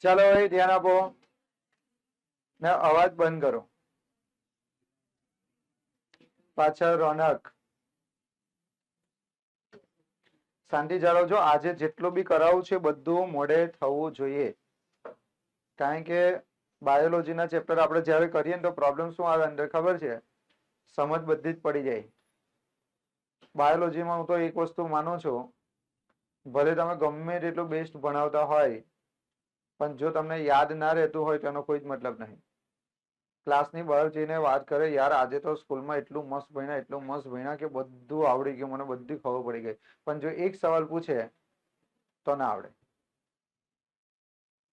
ચાલો હવે ધ્યાન આપો ને અવાજ બંધ કરો. પાછળ રોનક શાંતિ જાળવજો. આજે જેટલું બી કરાવું છે બધું મોડે થવું જોઈએ, કારણ કે બાયોલોજીના ચેપ્ટર આપણે જયારે કરીએ ને તો પ્રોબ્લેમ શું આવે અંદર ખબર છે? સમજ બધી જ પડી જાય. બાયોલોજીમાં હું તો એક વસ્તુ માનું છું, ભલે તમે ગમે તેટલું બેસ્ટ ભણાવતા હોય પણ જો તમને યાદ ના રહેતું હોય તો એનો કોઈ જ મતલબ નહીં. ક્લાસની બહાર જઈને વાત કરે, યાર આજે તો સ્કૂલમાં એટલું મસ્ત ભણ્યા કે બધું આવડી ગયું, મને બધી ખબર પડી ગઈ, પણ જો એક સવાલ પૂછે તો ના આવડે.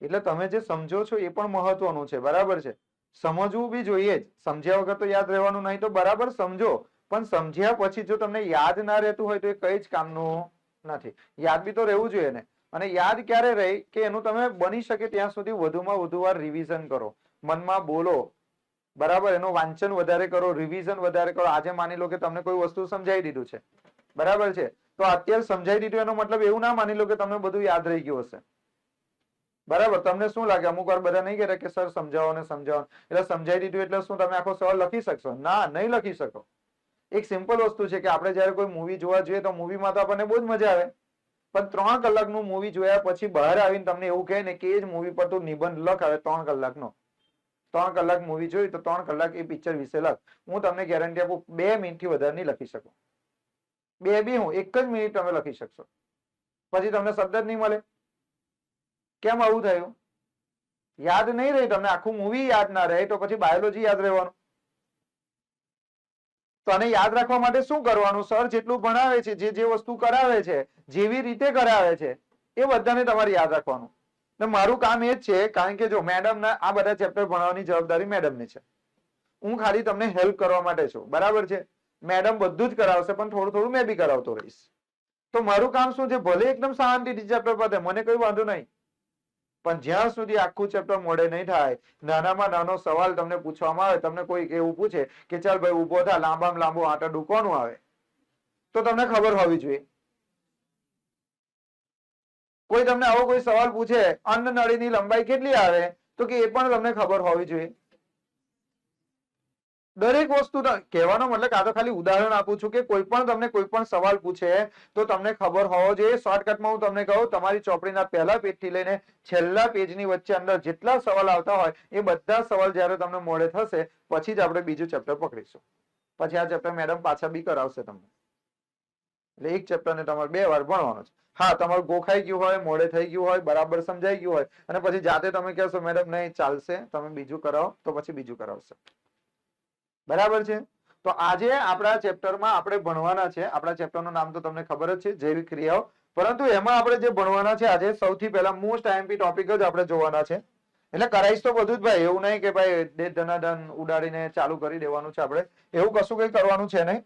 એટલે તમે જે સમજો છો એ પણ મહત્વનું છે, બરાબર છે? સમજવું બી જોઈએ જ. સમજ્યા વગર તો યાદ રહેવાનું નહીં, તો બરાબર સમજો, પણ સમજ્યા પછી જો તમને યાદ ના રહેતું હોય તો એ કઈ જ કામનું નથી. યાદ બી તો રહેવું જોઈએ ને. અને યાદ ક્યારે રહે કે એનું તમે બની શકે ત્યાં સુધી વધુમાં વધુ વાર રિવિઝન કરો, મનમાં બોલો, બરાબર? એનું વાંચન વધારે કરો, રિવિઝન વધારે કરો. આજે માની લો કે તમને કોઈ વસ્તુ સમજાવી દીધું છે, બરાબર છે? તો અત્યારે સમજાવી દીધું એનો મતલબ એવું ના માની લો કે તમને બધું યાદ રહી ગયું હશે, બરાબર? તમને શું લાગે? અમુક વાર બધા નહીં કહેતા કે સર સમજાવો ને સમજાવો, એટલે સમજાવી દીધું એટલે શું તમે આખો સવાલ લખી શકશો? ના, નહીં લખી શકો. એક સિમ્પલ વસ્તુ છે કે આપણે જયારે કોઈ મૂવી જોવા જોઈએ તો મૂવીમાં તો આપણને બહુ જ મજા આવે, પણ 3 કલાકનું મૂવી જોયા પછી બહાર આવીને તમને એવું કહે ને કે એ જ મૂવી પર તું નિબંધ લખ આવે 3 કલાકનો. 3 કલાક મૂવી જોઈ તો 3 કલાક એ પિક્ચર વિશે લખ. હું તમને ગેરંટી આપું 2 મિનિટથી વધારે નહીં લખી શકો. 2 બી હું 1 જ મિનિટ તમે લખી શકશો, પછી તમને શબ્દ જ નહીં મળે. કેમ આવું થયું? યાદ નહીં રહી. તમને આખું મૂવી યાદ ના રહે તો પછી બાયોલોજી યાદ રહેવાનું. તો આને યાદ રાખવા માટે શું કરવાનું? સર જેટલું ભણાવે છે, જે વસ્તુ કરાવે છે, જેવી રીતે કરાવે છે એ બધાને તમારે યાદ રાખવાનું. ને મારું કામ એ જ છે, કારણ કે જો મેડમના આ બધા ચેપ્ટર ભણાવવાની જવાબદારી મેડમની છે. હું ખાલી તમને હેલ્પ કરવા માટે છું, બરાબર છે? મેડમ બધું જ કરાવશે પણ થોડું થોડું મેં બી કરાવતો રહીશ. તો મારું કામ શું છે? ભલે એકદમ શાંતિથી ચેપ્ટર પતે, મને કોઈ વાંધો નહીં, પણ જ્યાં સુધી આખું ચેપ્ટર મોડે નહીં થાય, નાનામાં નાનો સવાલ તમને પૂછવામાં આવે, તમને કોઈ એવું પૂછે કે ચાલ ભાઈ ઉભો થા, લાંબામાં લાંબો આંટો ડૂકવાનું આવે, તો તમને ખબર હોવી જોઈએ. કોઈ તમને આવો કોઈ સવાલ પૂછે અન્નનળીની લંબાઈ કેટલી આવે, તો કે એ પણ તમને ખબર હોવી જોઈએ. દરેક વસ્તુ કહેવાનો મતલબ આ તો ખાલી ઉદાહરણ આપું છું કે કોઈ પણ તમને કોઈ પણ સવાલ પૂછે તો તમને ખબર હોવો જોઈએ. શોર્ટકટમાં હું તમને કહું, તમારી ચોપડીના પહેલા પેજથી લઈને છેલ્લા પેજની વચ્ચે અંદર જેટલા સવાલ આવતા હોય એ બધા સવાલ જ્યારે તમને મોડે થશે પછી જ આપણે બીજું ચેપ્ટર પકડીશું. પછી આ ચેપ્ટર મેડમ પાછા બી કરાવશે તમને. એટલે એક ચેપ્ટરને તમારે 2 વાર ભણવાનો છે. હા, તમારું ગોખાઈ ગયું હોય, મોડે થઈ ગયું હોય, બરાબર સમજાઈ ગયું હોય અને પછી જાતે તમે કહેશો મેડમ નહીં ચાલશે, તમે બીજું કરાવો, તો પછી બીજું કરાવશે, બરાબર છે? તો આજે આપણા ચેપ્ટરમાં આપણે ભણવાના છે, આપણા ચેપ્ટરનું નામ તો તમને ખબર જ છે, જૈવિક ક્રિયાઓ. પરંતુ એમાં આપણે જે ભણવાના છે આજે સૌથી પહેલા મોસ્ટ આઈએમપી ટોપિક જ આપણે જોવાના છે. એટલે કરાઈશ તો બધું જ ભાઈ, એવું નહીં કે ભાઈ ધનાધન ઉડાડીને ચાલુ કરી દેવાનું છે. આપણે એવું કશું કઈ કરવાનું છે નહીં,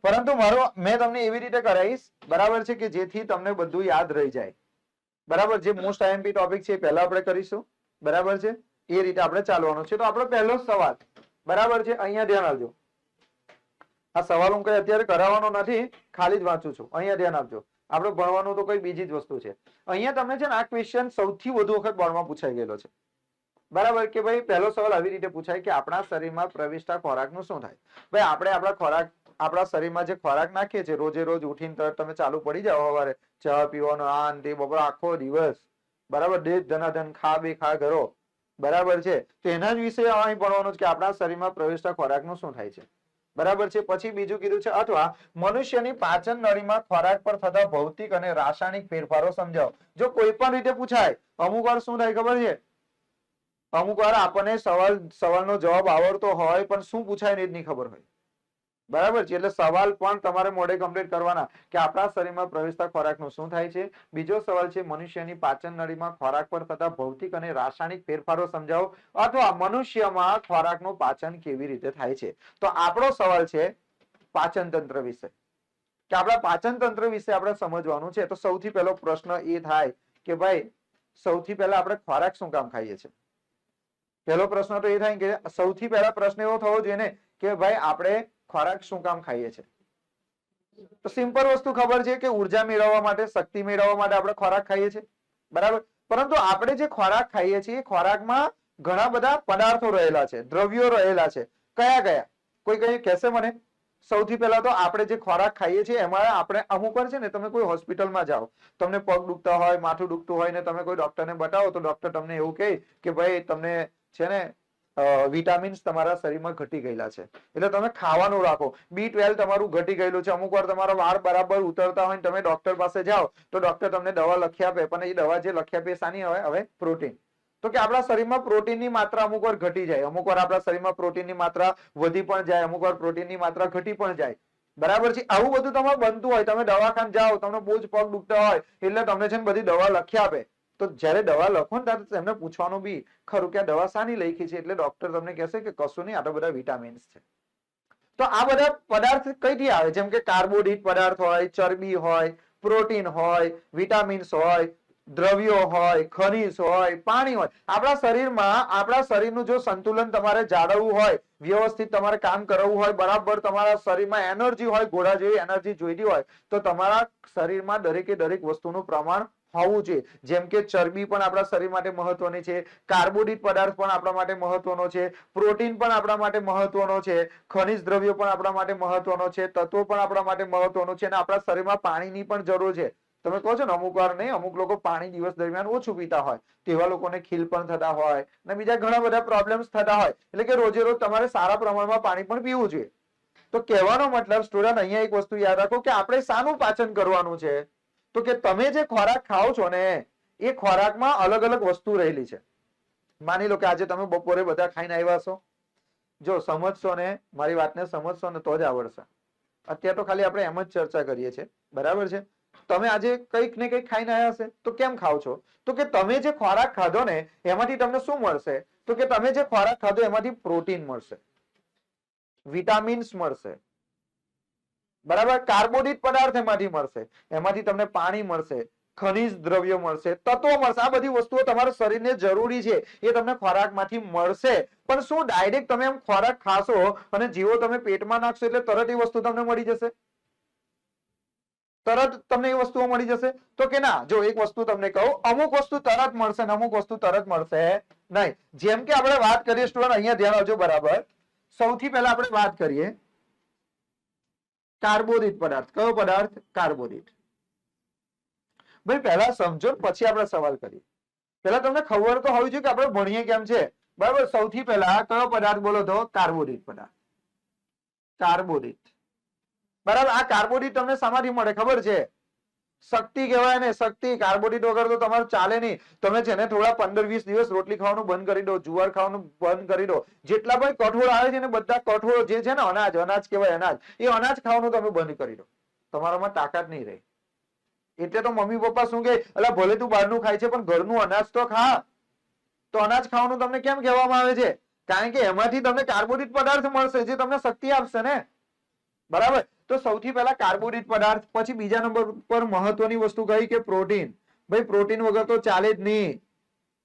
પરંતુ મેં તમને એવી રીતે કરાઈશ, બરાબર છે, કે જેથી તમને બધું યાદ રહી જાય, બરાબર? જે મોસ્ટ આઈએમપી ટોપિક છે એ પહેલા આપણે કરીશું, બરાબર છે? એ રીતે આપણે ચાલવાનું છે. તો આપણો પહેલો સવાલ, બરાબર છે, અહીંયા ધ્યાન આપજો. આ સવાલ હું કઈ અત્યારે કરાવવાનો નથી, ખાલી જ વાંચું છું. અહીંયા ધ્યાન આપજો. આપણે ભણવાનું તો કઈ બીજી જ વસ્તુ છે. અહીંયા તમને છે ને આ ક્વેશ્ચન સૌથી વધુ વખત બોર્ડમાં પૂછાઈ ગયેલો છે, બરાબર? કે ભાઈ પહેલો સવાલ આવી રીતે પૂછાય કે આપણા શરીરમાં પ્રવેશતા ખોરાકનું શું થાય? ભાઈ આપણે આપણા શરીરમાં જે ખોરાક નાખીએ છીએ રોજે રોજ ઉઠીને તરત તમે ચાલુ પડી જાઓ સવારે ચા પીવાનો, આ તે બપોર આખો દિવસ, બરાબર? દેશ ધનાધન ખા બે ખા કરો, બરાબર છે? તો એના જ વિશે અહીં ભણવાનું છે કે આપણા શરીરમાં પ્રવેશતા ખોરાકનું શું થાય છે, બરાબર છે? પછી બીજું કીધું છે અથવા મનુષ્યની પાચન નળીમાં ખોરાક પર થતા ભૌતિક અને રાસાયણિક ફેરફારો સમજાવો. જો કોઈ પણ રીતે પૂછાય, અમુક વાર શું થાય ખબર છે? અમુક વાર આપણને સવાલનો જવાબ આવડતો હોય પણ શું પૂછાય ને એ જ નહીં ખબર હોય, બરાબર છે? એટલે સવાલ પણ તમારે મોઢે કમ્પ્લીટ કરવાના કે આપણા શરીરમાં પ્રવેશતા ખોરાકનું શું થાય છે. બીજો સવાલ છે મનુષ્યની પાચન નળીમાં ખોરાક પર થતા ભૌતિક અને રાસાયણિક ફેરફારો સમજાવો અથવા મનુષ્યમાં ખોરાકનું પાચન કેવી રીતે થાય છે. તો આપણો સવાલ છે પાચન તંત્ર વિશે, કે આપણા પાચન તંત્ર વિશે આપણે સમજવાનું છે. તો સૌથી પહેલો પ્રશ્ન એ થાય કે ભાઈ સૌથી પહેલા આપણે ખોરાક શું કામ ખાઈએ છીએ? પહેલો પ્રશ્ન તો એ થાય કે સૌથી પહેલા પ્રશ્ન એવો થવો જોઈએ ને કે ભાઈ આપણે ખોરાક શું કામ ખાઈએ છીએ? તો સિમ્પલ વસ્તુ ખબર છે કે ઉર્જા મેળવવા માટે, શક્તિ મેળવવા માટે આપણે ખોરાક ખાઈએ છીએ, બરાબર? પરંતુ આપણે જે ખોરાક ખાઈએ છીએ ખોરાકમાં ઘણા બધા પદાર્થો રહેલા છે, દ્રવ્યો રહેલા છે. કયા કયા કોઈ કઈ કહેશે મને? સૌથી પહેલા તો આપણે જે ખોરાક ખાઈએ છીએ એમાં આપણે અમુક વાર છે ને, તમે કોઈ હોસ્પિટલમાં જાઓ, તમને પગ દુખતા હોય, માથું દુખતું હોય ને તમે કોઈ ડોક્ટરને બતાવો તો ડોક્ટર તમને એવું કહે કે ભાઈ તમને છે ને વિટામિન્સ તમારા શરીરમાં ઘટી ગયેલા છે, એટલે તમે ખાવાનું રાખો. B12 તમારું ઘટી ગયેલું છે. અમુક વાર તમારા વાળ બરાબર ઉતરતા હોય ને તમે ડોક્ટર પાસે જાઓ તો ડોક્ટર તમને દવા લખી આપે, પણ એ દવા જે લખી આપે શાની હોય? હવે પ્રોટીન. તો કે આપણા શરીરમાં પ્રોટીનની માત્રા અમુક વાર ઘટી જાય, અમુક વાર આપણા શરીરમાં પ્રોટીનની માત્રા વધી પણ જાય, અમુક વાર પ્રોટીનની માત્રા ઘટી પણ જાય. બરાબર છે? આવું બધું તમારે બનતું હોય. તમે દવાખાને જાઓ, તમને બહુ જ પગ દુખતા હોય એટલે તમને છે ને બધી દવા લખી આપે. તો જયારે દવા લખો ને ત્યારે તેમને પૂછવાનું બી ખરું કે આ દવા શાની લખી છે, એટલે ડોક્ટર તમને કહેશે કે કશું નહીં, આ તો બધા વિટામિન્સ છે. તો આ બધા પદાર્થ કઈથી આવે? જેમ કે કાર્બોદિત પદાર્થ હોય, ચરબી હોય, પ્રોટીન હોય, વિટામિન્સ હોય, દ્રવ્યો હોય, ખનીજ હોય, પાણી હોય. આપણા શરીરમાં આપણા શરીરનું જો સંતુલન તમારે જાળવવું હોય, વ્યવસ્થિત તમારે કામ કરવું હોય, બરાબર તમારા શરીરમાં એનર્જી હોય, ઘોડા જેવી એનર્જી જોઈતી હોય, તો તમારા શરીરમાં દરેકે દરેક વસ્તુનું પ્રમાણ હોવું જોઈએ. જેમ કે ચરબી પણ આપણા શરીર માટે મહત્વની છે, કાર્બોદિત પદાર્થ પણ આપણા માટે મહત્વનો છે, પ્રોટીન પણ આપણા માટે મહત્વનો છે, ખનિજ દ્રવ્યો પણ આપણા માટે મહત્વનો છે, તત્વો પણ આપણા માટે મહત્વનો છે, અને આપણા શરીરમાં પાણીની પણ જરૂર છે. તમે કહો છો ને અમુક વાર નહીં, અમુક લોકો પાણી દિવસ દરમિયાન ઓછું પીતા હોય, તેવા લોકોને ખીલ પણ થતા હોય અને બીજા ઘણા બધા પ્રોબ્લેમ્સ થતા હોય. એટલે કે રોજે રોજ તમારે સારા પ્રમાણમાં પાણી પણ પીવું જોઈએ. તો કહેવાનો મતલબ સ્ટુડન્ટ અહીંયા એક વસ્તુ યાદ રાખો કે આપણે શાનું પાચન કરવાનું છે? તો કે તમે જે ખોરાક ખાઓ છો ને એ ખોરાકમાં અલગ અલગ વસ્તુ રહેલી છે. માની લો કે આજે તમે બપોરે બધા ખાઈને આવ્યા છો, જો સમજશો ને, મારી વાતને સમજશો ને તો જ આવડશે. અત્યારે તો ખાલી આપણે એમ જ ચર્ચા કરીએ છીએ, બરાબર છે? તમે આજે કંઈક ને કંઈક ખાઈને આવ્યા હશે તો કેમ ખાવ છો? તો કે તમે જે ખોરાક ખાધો ને એમાંથી તમને શું મળશે? તો કે તમે જે ખોરાક ખાધો એમાંથી પ્રોટીન મળશે, વિટામિન્સ મળશે, બરાબર? કાર્બોદિત પદાર્થ એમાંથી મળશે, એમાંથી તમને પાણી મળશે, ખનિજ દ્રવ્યો મળશે, તત્વો મળશે. આ બધી વસ્તુઓ તમારા શરીરને જરૂરી છે, એ તમને ખોરાકમાંથી મળશે. પણ શું ડાયરેક્ટ તમે એમ ખોરાક ખાશો અને જેવો તમે પેટમાં નાખશો એટલે તરત એ વસ્તુ તમને મળી જશે? તરત તમને એ વસ્તુઓ મળી જશે? તો કે ના. જો એક વસ્તુ તમને કહું, અમુક વસ્તુ તરત મળશે ને અમુક વસ્તુ તરત મળશે નહીં. જેમ કે આપણે વાત કરીએ સ્ટુડન્ટ, અહીંયા ધ્યાન આપજો બરાબર. સૌથી પહેલા આપણે વાત કરીએ કાર્બોદિત પદાર્થ. કયો પદાર્થ? કાર્બોદિત. ભાઈ પહેલા સમજો પછી આપણે સવાલ કરીએ. પહેલા તમને ખબર તો હોવી જોઈએ કે આપણે ભણીએ કેમ છે, બરાબર? સૌથી પહેલા કયો પદાર્થ બોલો તો? કાર્બોદિત પદાર્થ. કાર્બોદિત, બરાબર? આ કાર્બોદિત તમને શામાંથી મળે ખબર છે? શક્તિ કહેવાય ને, શક્તિ. કાર્બોદિત વગર તો તમારું ચાલે નહીં. તમે છે ને થોડા 15-20 દિવસ રોટલી ખાવાનું બંધ કરી દો, જુવાર ખાવાનું બંધ કરી દો, જેટલા પણ કઠોળ આવે છે ને બધા કઠોળ જે છે ને અનાજ, અનાજ કહેવાય અનાજ, એ અનાજ ખાવાનું તમે બંધ કરી દો, તમારામાં તાકાત નહીં રહે. એટલે તો મમ્મી પપ્પા શું કે, અલા ભલે તું બહારનું ખાય છે પણ ઘરનું અનાજ તો ખા. તો અનાજ ખાવાનું તમને કેમ કહેવામાં આવે છે? કારણ કે એમાંથી તમને કાર્બોદિત પદાર્થ મળશે જે તમને શક્તિ આપશે ને, બરાબર? તો સૌથી પહેલા કાર્બોદિત પદાર્થ. પછી બીજા નંબર પર મહત્વની વસ્તુ કઈ કે પ્રોટીન. ભાઈ પ્રોટીન વગર તો ચાલે જ નહીં,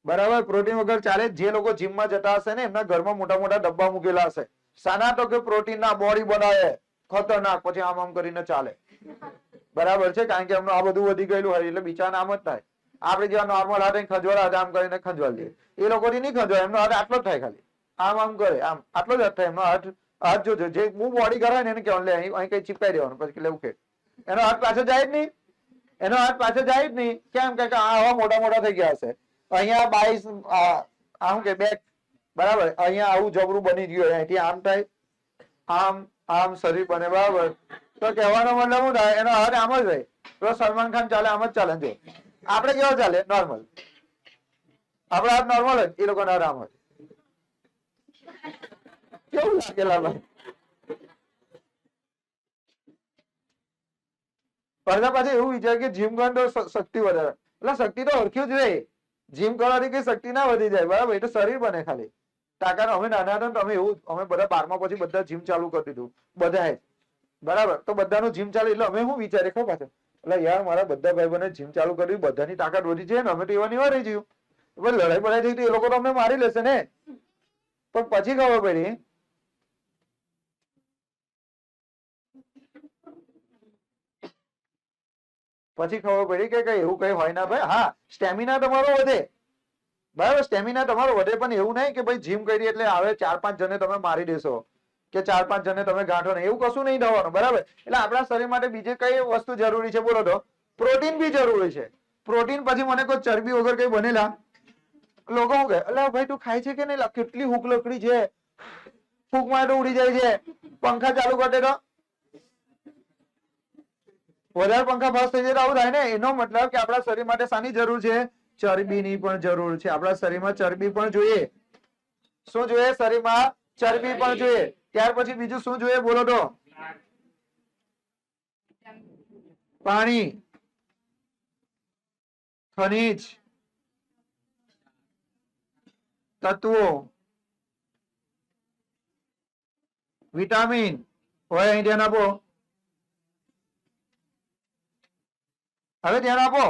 બરાબર? પ્રોટીન વગર ચાલે. જે લોકો જીમમાં જતા હશે ને એમના ઘરમાં મોટા મોટા ડબ્બા મૂકેલા હશે. શાના? તો કે પ્રોટીનના. બોડી બનાવે ખતરનાક, પછી આમ આમ કરીને ચાલે, બરાબર છે? કારણ કે એમનું આ બધું વધી ગયેલું હોય એટલે બિચારા આમ જ થાય. આપણે જેવા નોર્મલ હાથ ખંજવાળ હાથ આમ કરીને ખંજવાળ દે, એ લોકોથી નહીં ખંજવાય. એમનો હાથ આટલો જ થાય, ખાલી આમ આમ કરે, આમ આટલો જ હાથ થાય એમનો હાથ. હાથ જોજો, જે હું બોડી કરાય ને એને કહેવાનું લે અહીં કઈ ચીપકાઈ દેવાનું, પછી લેવું કે એનો હાથ પાછો જાય જ નહીં, એનો હાથ પાછો જાય જ નહીં. કેમ? કે આવા મોટા મોટા થઈ ગયા હશે. અહીંયા 22 આમ કે બેક, બરાબર? અહીંયા આવું જબરું બની ગયું, અહીંથી આમ થાય, આમ આમ શરીર બને, બરાબર? તો કહેવાનો મતલબ શું થાય? એનો હાથ આમ જ રહે. તો સલમાન ખાન ચાલે આમ જ ચાલે. જો આપણે કેવા ચાલે? નોર્મલ. આપણા હાથ નોર્મલ જ, એ લોકોના હાથ આમ જ. કેવું લાગેલા ભાઈ? પડદા પાછળ એવું વિચાર કે જીમ કરે તો શક્તિ વધારે, એટલે શક્તિ તો ઓળખ્યું જ રહે. જીમ કરવાથી કઈ શક્તિ ના વધી જાય, બરાબર? એ તો શરીર બને ખાલી તાકાત. અમે નાના હતા તમે એવું, અમે બધા 12મા પછી બધા જીમ ચાલુ કરી દીધું, બધાએ, બરાબર? તો બધાનું જીમ ચાલુ એટલે અમે શું વિચારે ખબર પાછળ, એટલે યાર મારા બધા ભાઈ બને જીમ ચાલુ કર્યું, બધાની તાકાત વધી છે ને અમે તો એવા નહીં રહી જયું. લડાઈ બડાઈ થઈ તો એ લોકો તો અમને મારી લેશે ને. પણ પછી ખબર પડી પછી ખબર પડી કે કઈ એવું કઈ હોય ના ભાઈ. હા, સ્ટેમિના તમારો વધે, બરાબર, સ્ટેમિના તમારો વધે, પણ એવું નહીં કે ભાઈ જીમ કરી એટલે હવે 4-5 જણને તમે મારી દેશો કે 4-5 જણને તમે ગાંઠો નહીં, એવું કશું નહીં થવાનું, બરાબર. એટલે આપણા શરીર માટે બીજી કઈ વસ્તુ જરૂરી છે બોલો તો? પ્રોટીન બી જરૂરી છે. પ્રોટીન પછી મને કોઈ ચરબી વગર કઈ બનેલા લોકો શું કહે, અલ્યા ભાઈ તું ખાય છે કે નહીં, કેટલી હૂક લકડી છે, ફૂંક માં તો ઉડી જાય છે, પંખા ચાલુ કરે તો વધારે પંખા ફાસ્ટ થઈ જાય તો આવું થાય ને. એનો મતલબ કે આપણા શરીર માટે શાની જરૂર છે? ચરબીની પણ જરૂર છે. આપણા શરીરમાં ચરબી પણ જોઈએ. શું જોઈએ? શરીરમાં ચરબી પણ જોઈએ. ત્યાર પછી બીજું શું જોઈએ બોલો તો? પાણી, ખનીજ, તત્વો, વિટામિન હોય. અહીં ધ્યાન આપો, હવે ધ્યાન આપો.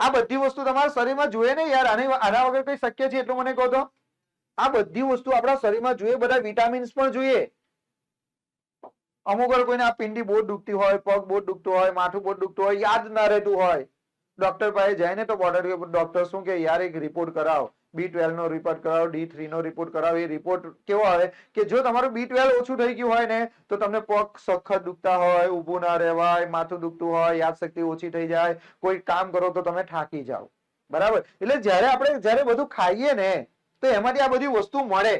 આ બધી વસ્તુ તમારા શરીરમાં જોઈએ ને યાર, આના વગર કઈ શક્ય છે એટલું મને કહો તો? આ બધી વસ્તુ આપણા શરીરમાં જોઈએ, બધા વિટામિન્સ પણ જોઈએ. અમુક વાર કોઈને આ પિંડી બહુ દુખતી હોય, પગ બહુ દુખતો હોય, માથું બહુ દુખતું હોય, યાદ ના રહેતું હોય, ડોક્ટર પાસે જાય ને તો ડોક્ટર શું કે, યાર એક રિપોર્ટ કરાવો, B12 નો રિપોર્ટ કરાવો, D3 નો રિપોર્ટ કરાવો. એ રિપોર્ટ કેવો આવે કે જો તમારું B12 ઓછું થઈ ગયું હોય ને તો તમને પગ સખત દુખતા હોય, ઊભું ના રહેવાય, માથું દુખતું હોય, યાદશક્તિ ઓછી થઈ જાય, કોઈ કામ કરો તો તમે થાકી જાઓ, બરાબર. એટલે જયારે બધું ખાઈએ ને તો એમાંથી આ બધી વસ્તુ મળે.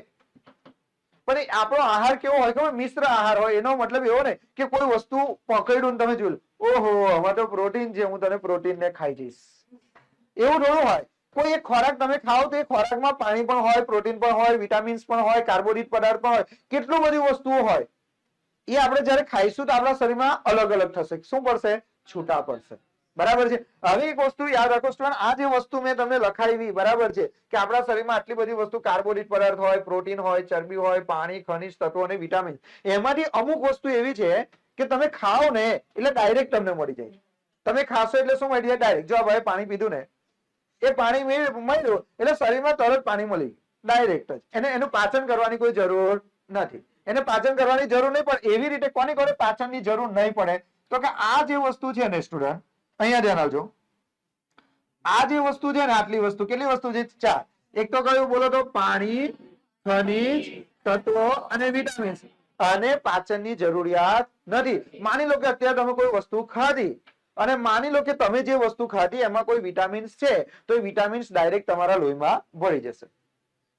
પણ આપણો આહાર કેવો હોય ખબર? મિશ્ર આહાર હોય. એનો મતલબ એવો ને કે કોઈ વસ્તુ પકડ્યું તમે જોયું, ઓહો આમાં તો પ્રોટીન છે, હું તને પ્રોટીન ને ખાઈ જઈશ, એવું થોડું હોય. કોઈ એક ખોરાક તમે ખાઓ તો એ ખોરાકમાં પાણી પણ હોય, પ્રોટીન પણ હોય, વિટામિન્સ પણ હોય, કાર્બોદિત પદાર્થ પણ હોય, કેટલું બધી વસ્તુઓ હોય. એ આપણે જયારે ખાઈશું તો આપણા શરીરમાં અલગ અલગ થશે. શું પડશે? છૂટા પડશે, બરાબર છે. હવે એક વસ્તુ યાદ રાખો સ્ટુડન્ટ, આ જે વસ્તુ મેં તમને લખાવી, બરાબર છે, કે આપણા શરીરમાં આટલી બધી વસ્તુ, કાર્બોદિત પદાર્થ હોય, પ્રોટીન હોય, ચરબી હોય, પાણી, ખનિજ તત્વો અને વિટામિન, એમાંથી અમુક વસ્તુ એવી છે કે તમે ખાઓ ને એટલે ડાયરેક્ટ તમને મળી જાય. તમે ખાશો એટલે શું મળી જાય? ડાયરેક્ટ. જો ભાઈ પાણી પીધું ને, એ પાણી મળ્યું એટલે શરીરમાં તરત પાણી મળી ડાયરેક્ટ જ. એનું પાચન કરવાની કોઈ જરૂર નથી. એને પાચન કરવાની જરૂર નહીં, પણ એવી રીતે કોની કોને પાચનની જરૂર નહીં પડે? તો કે આ જે વસ્તુ છે ને સ્ટુડન્ટ, અહીંયા ધ્યાન આવજો, આ જે વસ્તુ છે ને, આટલી વસ્તુ, કેટલી વસ્તુ છે? 4. એક તો કયું બોલો તો? પાણી, ખનિજ, તત્વો અને વિટામિન્સ. અને પાચનની જરૂરિયાત નથી. માની લો કે અત્યારે તમે કોઈ વસ્તુ ખાધી અને માની લો કે તમે જે વસ્તુ ખાધી એમાં કોઈ વિટામિન્સ છે, તો એ વિટામિન્સ ડાયરેક્ટ તમારા લોહીમાં ભળી જશે.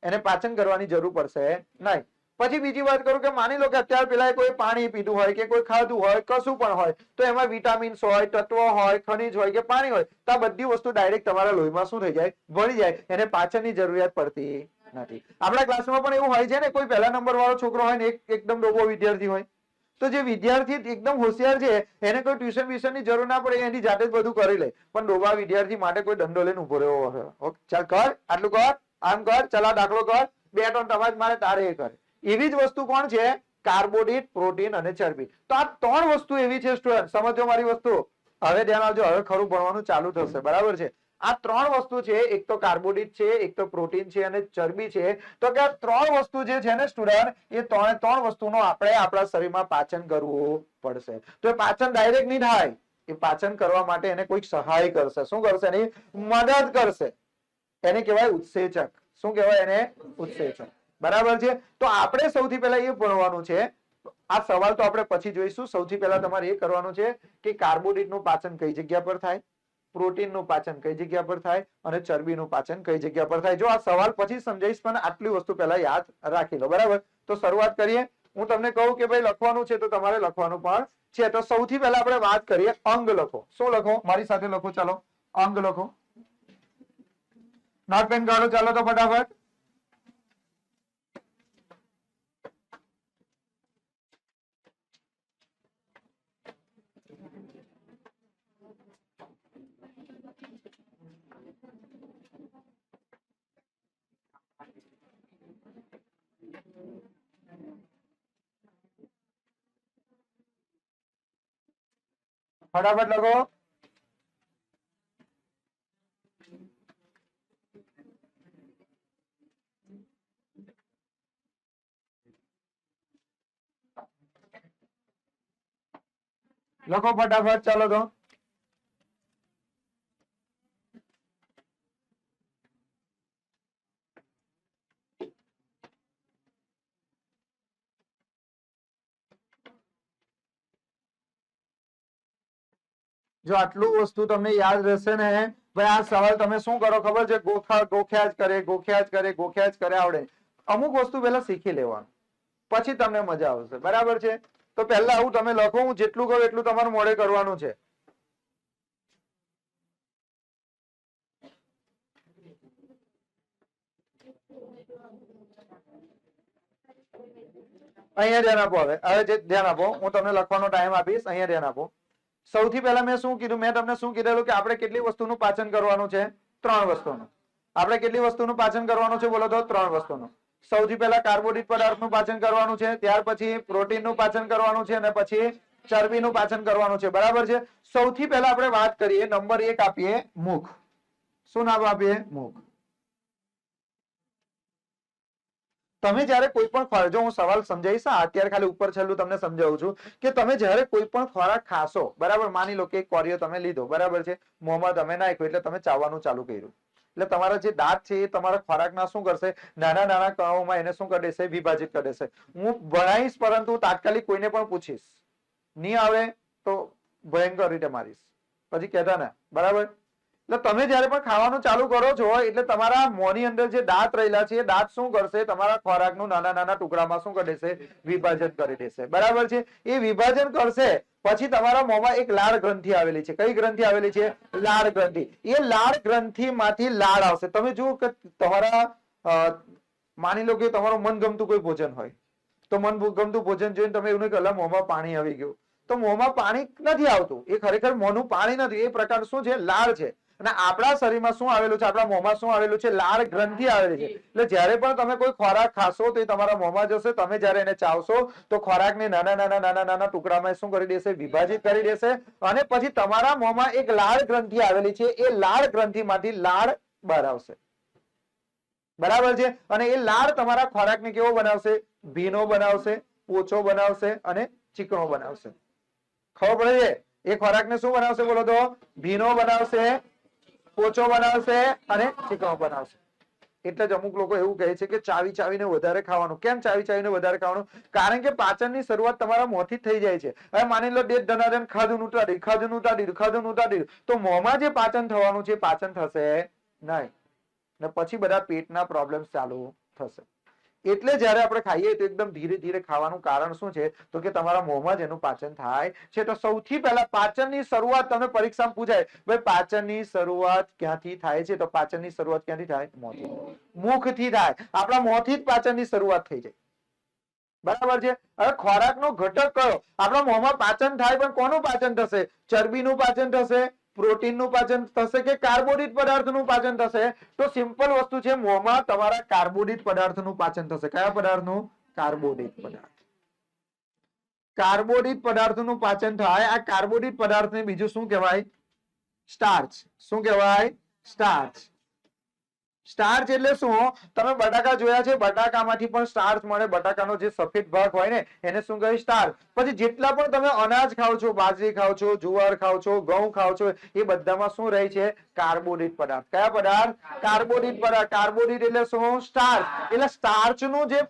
એને પાચન કરવાની જરૂર પડશે નહીં. પછી બીજી વાત કરું કે માની લો કે અત્યારે પેલા કોઈ પાણી પીધું હોય કે કોઈ ખાધું હોય, કશું પણ હોય, તો એમાં વિટામિન્સ હોય, તત્વો હોય, ખનિજ હોય કે પાણી હોય, તો આ બધી વસ્તુ ડાયરેક્ટ તમારા લોહીમાં શું થઈ જાય? ભળી જાય. એને પાચનની જરૂરિયાત પડતી નથી. આપણા ક્લાસમાં પણ એવું હોય છે ને, કોઈ પહેલા નંબર વાળો છોકરો હોય ને એકદમ ડોબો વિદ્યાર્થી હોય, તો જે વિદ્યાર્થી એકદમ હોશિયાર છે એને કોઈ ટ્યુશન વ્યુશન ની જરૂર ના પડે, એની જાતે જ બધું કરી લે. પણ ડોબા વિદ્યાર્થી માટે કોઈ દંડો લઈને ઉભો રહ્યો હોય, ચાલ કર, આટલું કર, આમ કર, ચલા દાખલો કર, 2 ટન તમાજ મારે, તારે એ કરે. એવી જ વસ્તુ કોણ છે? કાર્બોદિત, પ્રોટીન અને ચરબી. તો આ 3 વસ્તુ એવી છે સ્ટુડન્ટ, સમજો મારી વસ્તુ. હવે ધ્યાન આવજો, હવે ખરું ભણવાનું ચાલુ થશે, બરાબર છે. આ 3 વસ્તુ છે, એક તો કાર્બોદિત છે, એક તો પ્રોટીન છે અને ચરબી છે. તો કે આ 3 વસ્તુ જે છે ને સ્ટુડન્ટ, એ 3 વસ્તુનો આપણે આપણા શરીરમાં પાચન કરવું પડશે. તો એ પાચન ડાયરેક્ટ નહીં થાય. એ પાચન કરવા માટે એને કોઈક સહાય કરશે. શું કરશે? એની મદદ કરશે. એને કહેવાય ઉત્સેચક. શું કહેવાય એને? ઉત્સેચક, બરાબર છે. તો આપણે સૌથી પહેલા એ ભણવાનું છે. આ સવાલ તો આપણે પછી જોઈશું. સૌથી પહેલા તમારે એ કરવાનું છે કે કાર્બોદિત નું પાચન કઈ જગ્યા પર થાય, પ્રોટીન નું પાચન કઈ જગ્યા પર થાય અને ચરબીનું પાચન કઈ જગ્યા પર થાય. જો આ સવાલ પછી સમજાઈશ, પણ આટલી વસ્તુ પહેલા યાદ રાખી લો, બરાબર. તો શરૂઆત કરીએ. હું તમને કહું કે ભાઈ લખવાનું છે તો તમારે લખવાનું પણ છે. તો સૌથી પહેલા આપણે વાત કરીએ, અંગ લખો. શું લખો? મારી સાથે લખો, ચાલો. અંગ લખો. નોટ પેન કાઢો, ચાલો તો ફટાફટ. ફટાફટ લખો. લખો ફટાફટ, ચાલો તો. જો આટલું વસ્તુ તમને યાદ રહેશે ને ભાઈ, આ સવાલ તમે શું કરો ખબર છે, ગોખ્યા જ કરે, ગોખ્યા જ કરે, ગોખ્યા જ કરે આવડે. અમુક વસ્તુ પહેલા શીખી લેવાનું, પછી તમને મજા આવશે. બરાબર છે? તો પહેલા આવું તમે લખો, હું જેટલું કહું એટલું તમારું મોડે કરવાનું છે. અહીંયા ધ્યાન આપો. હવે જે ધ્યાન આપો, હું તમને લખવાનો ટાઈમ આપીશ. અહીંયા ધ્યાન આપો. સૌથી પહેલા મેં શું કીધું, મેં તમને શું કીધેલું કે આપણે કેટલી વસ્તુનું પાચન કરવાનું છે? 3 વસ્તુનું. આપણે કેટલી વસ્તુનું પાચન કરવાનું છે બોલો તો? 3 વસ્તુનું. સૌથી પહેલા કાર્બોદિત પદાર્થનું પાચન કરવાનું છે, ત્યાર પછી પ્રોટીનનું પાચન કરવાનું છે, અને પછી ચરબીનું પાચન કરવાનું છે. બરાબર છે? સૌથી પહેલા આપણે વાત કરીએ, નંબર 1 આપીએ મુખ. શું નામ આપીએ? મુખ. તમે જ્યારે કોઈ પણ જો હું સવાલ સમજાવીશ, અત્યારે ખાલી ઉપર છેલ્લું તમને સમજાવું છું કે તમે જ્યારે કોઈ પણ ખોરાક ખાશો, બરાબર, માની લો કે એક કોરિયો તમે લીધો, બરાબર છે, મોંમાં તમે નાખ્યો એટલે તમે ચાવવાનું ચાલુ કર્યું, એટલે તમારા જે દાંત છે એ તમારા ખોરાકના શું કરશે? નાના નાના કણોમાં એને શું કરી દેશે? વિભાજિત કરી દેશે. હું ભણાવીશ, પરંતુ તાત્કાલિક કોઈને પણ પૂછીશ, નહીં આવે તો ભયંકર રીતે મારીશ, પછી કહેતા ને. બરાબર? એટલે તમે જયારે પણ ખાવાનું ચાલુ કરો છો એટલે તમારા મોંની અંદર જે દાંત રહેલા છે એ દાંત શું કરશે? તમારા ખોરાકનું નાના નાના ટુકડામાં શું કરી દેશે? વિભાજન કરી દેશે. બરાબર છે? એ વિભાજન કરશે પછી તમારા મોંમાં એક લાળ ગ્રંથિ આવેલી છે. કઈ ગ્રંથિ આવેલી છે? લાળ ગ્રંથિ. એ લાળ ગ્રંથિમાંથી લાળ આવશે. તમે જુઓ કે તમારા માની લો કે તમારું મનગમતું કોઈ ભોજન હોય, તો મનગમતું ભોજન જોઈને તમે એવું નહીં કે મોંમાં પાણી આવી ગયું, તો મોંમાં પાણી નથી આવતું. એ ખરેખર મોંનું પાણી નથી, એ પ્રકાર શું છે? લાળ છે. અને આપણા શરીરમાં શું આવેલું છે? આપણા મોંમાં શું આવેલું છે? લાળ ગ્રંથિ આવેલી છે. એટલે જ્યારે પણ તમે કોઈ ખોરાક ખાશો તો એ તમારા મોંમાં જશે. તમે જ્યારે એને ચાવશો તો ખોરાકને નાના નાના નાના નાના ટુકડામાં શું કરી દેશે? વિભાજિત કરી દેશે. અને પછી તમારા મોંમાં એક લાળ ગ્રંથિ આવેલી છે, એ લાળ ગ્રંથિમાંથી લાળ બહાર આવશે. બરાબર છે? અને એ લાળ તમારા ખોરાકને કેવો બનાવશે? ભીનો બનાવશે, પોચો બનાવશે અને ચીકણો બનાવશે. ખબર પડે છે? એ ખોરાકને શું બનાવશે બોલો તો? ભીનો બનાવશે, પોચો બનાવશે અને ચીકણો બનાવશે. એટલે જ અમુક લોકો એવું કહે છે કે ચાવી ચાવીને વધારે ખાવાનું. કેમ ચાવી ચાવીને વધારે ખાવાનું? કારણ કે પાચનની શરૂઆત તમારા મોંથી જ થઈ જાય છે. હવે માની લો ડેટ ધનાધન ખાધું ઉતારી, ખાધું ઉતારી, ખાધું ઉતારી, તો મોંમાં જે પાચન થવાનું છે પાચન થશે નહીં, ને પછી બધા પેટના પ્રોબ્લેમ ચાલુ થશે. એટલે જ્યારે આપણે ખાઈએ તો એકદમ ધીરે ધીરે ખાવાનું. કારણ શું છે? તો કે તમારા મોંમાં જ એનું પાચન થાય છે. તો સૌથી પહેલા પાચનની શરૂઆત તમને પરીક્ષામાં પૂછાય, ભાઈ પાચનની શરૂઆત ક્યાંથી થાય છે? તો પાચનની શરૂઆત ક્યાંથી થાય? મોંથી, મુખથી થાય. આપણા મોંથી જ પાચનની શરૂઆત થઈ જાય. બરાબર છે? હવે ખોરાકનો ઘટક કયો? આપણા મોંમાં પાચન થાય, પણ કોનું પાચન થશે? ચરબીનું પાચન થશે, પ્રોટીનનું પાચન થશે કે કાર્બોદિત પદાર્થનું પાચન થશે? તો સિમ્પલ વસ્તુ છે, મોંમાં તમારા કાર્બોદિત પદાર્થનું પાચન થશે. કયા પદાર્થનું? કાર્બોદિત પદાર્થ. કાર્બોદિત પદાર્થનું પાચન થાય. આ કાર્બોદિત પદાર્થને બીજું શું કહેવાય? સ્ટાર્ચ. શું કહેવાય? સ્ટાર્ચ. સ્ટાર્ચ એટલે શું? તમે બટાકા જોયા છે, બટાકામાંથી પણ સ્ટાર્ચ મળે. બટાકાનો જે સફેદ ભાગ હોય ને એને શું કહે? સ્ટાર્ચ. પછી જેટલા પણ તમે અનાજ ખાઓ છો, બાજરી ખાઓ છો, જુવાર ખાઓ છો, ઘઉં ખાઓ છો, એ બધામાં શું રહે છે? કાર્બોદિત પદાર્થ. કયા પદાર્થ? કાર્બોદિત પદાર્થ. કાર્બોદિત એટલે શું? સ્ટાર્ચ. એટલે સ્ટાર્ચનું જે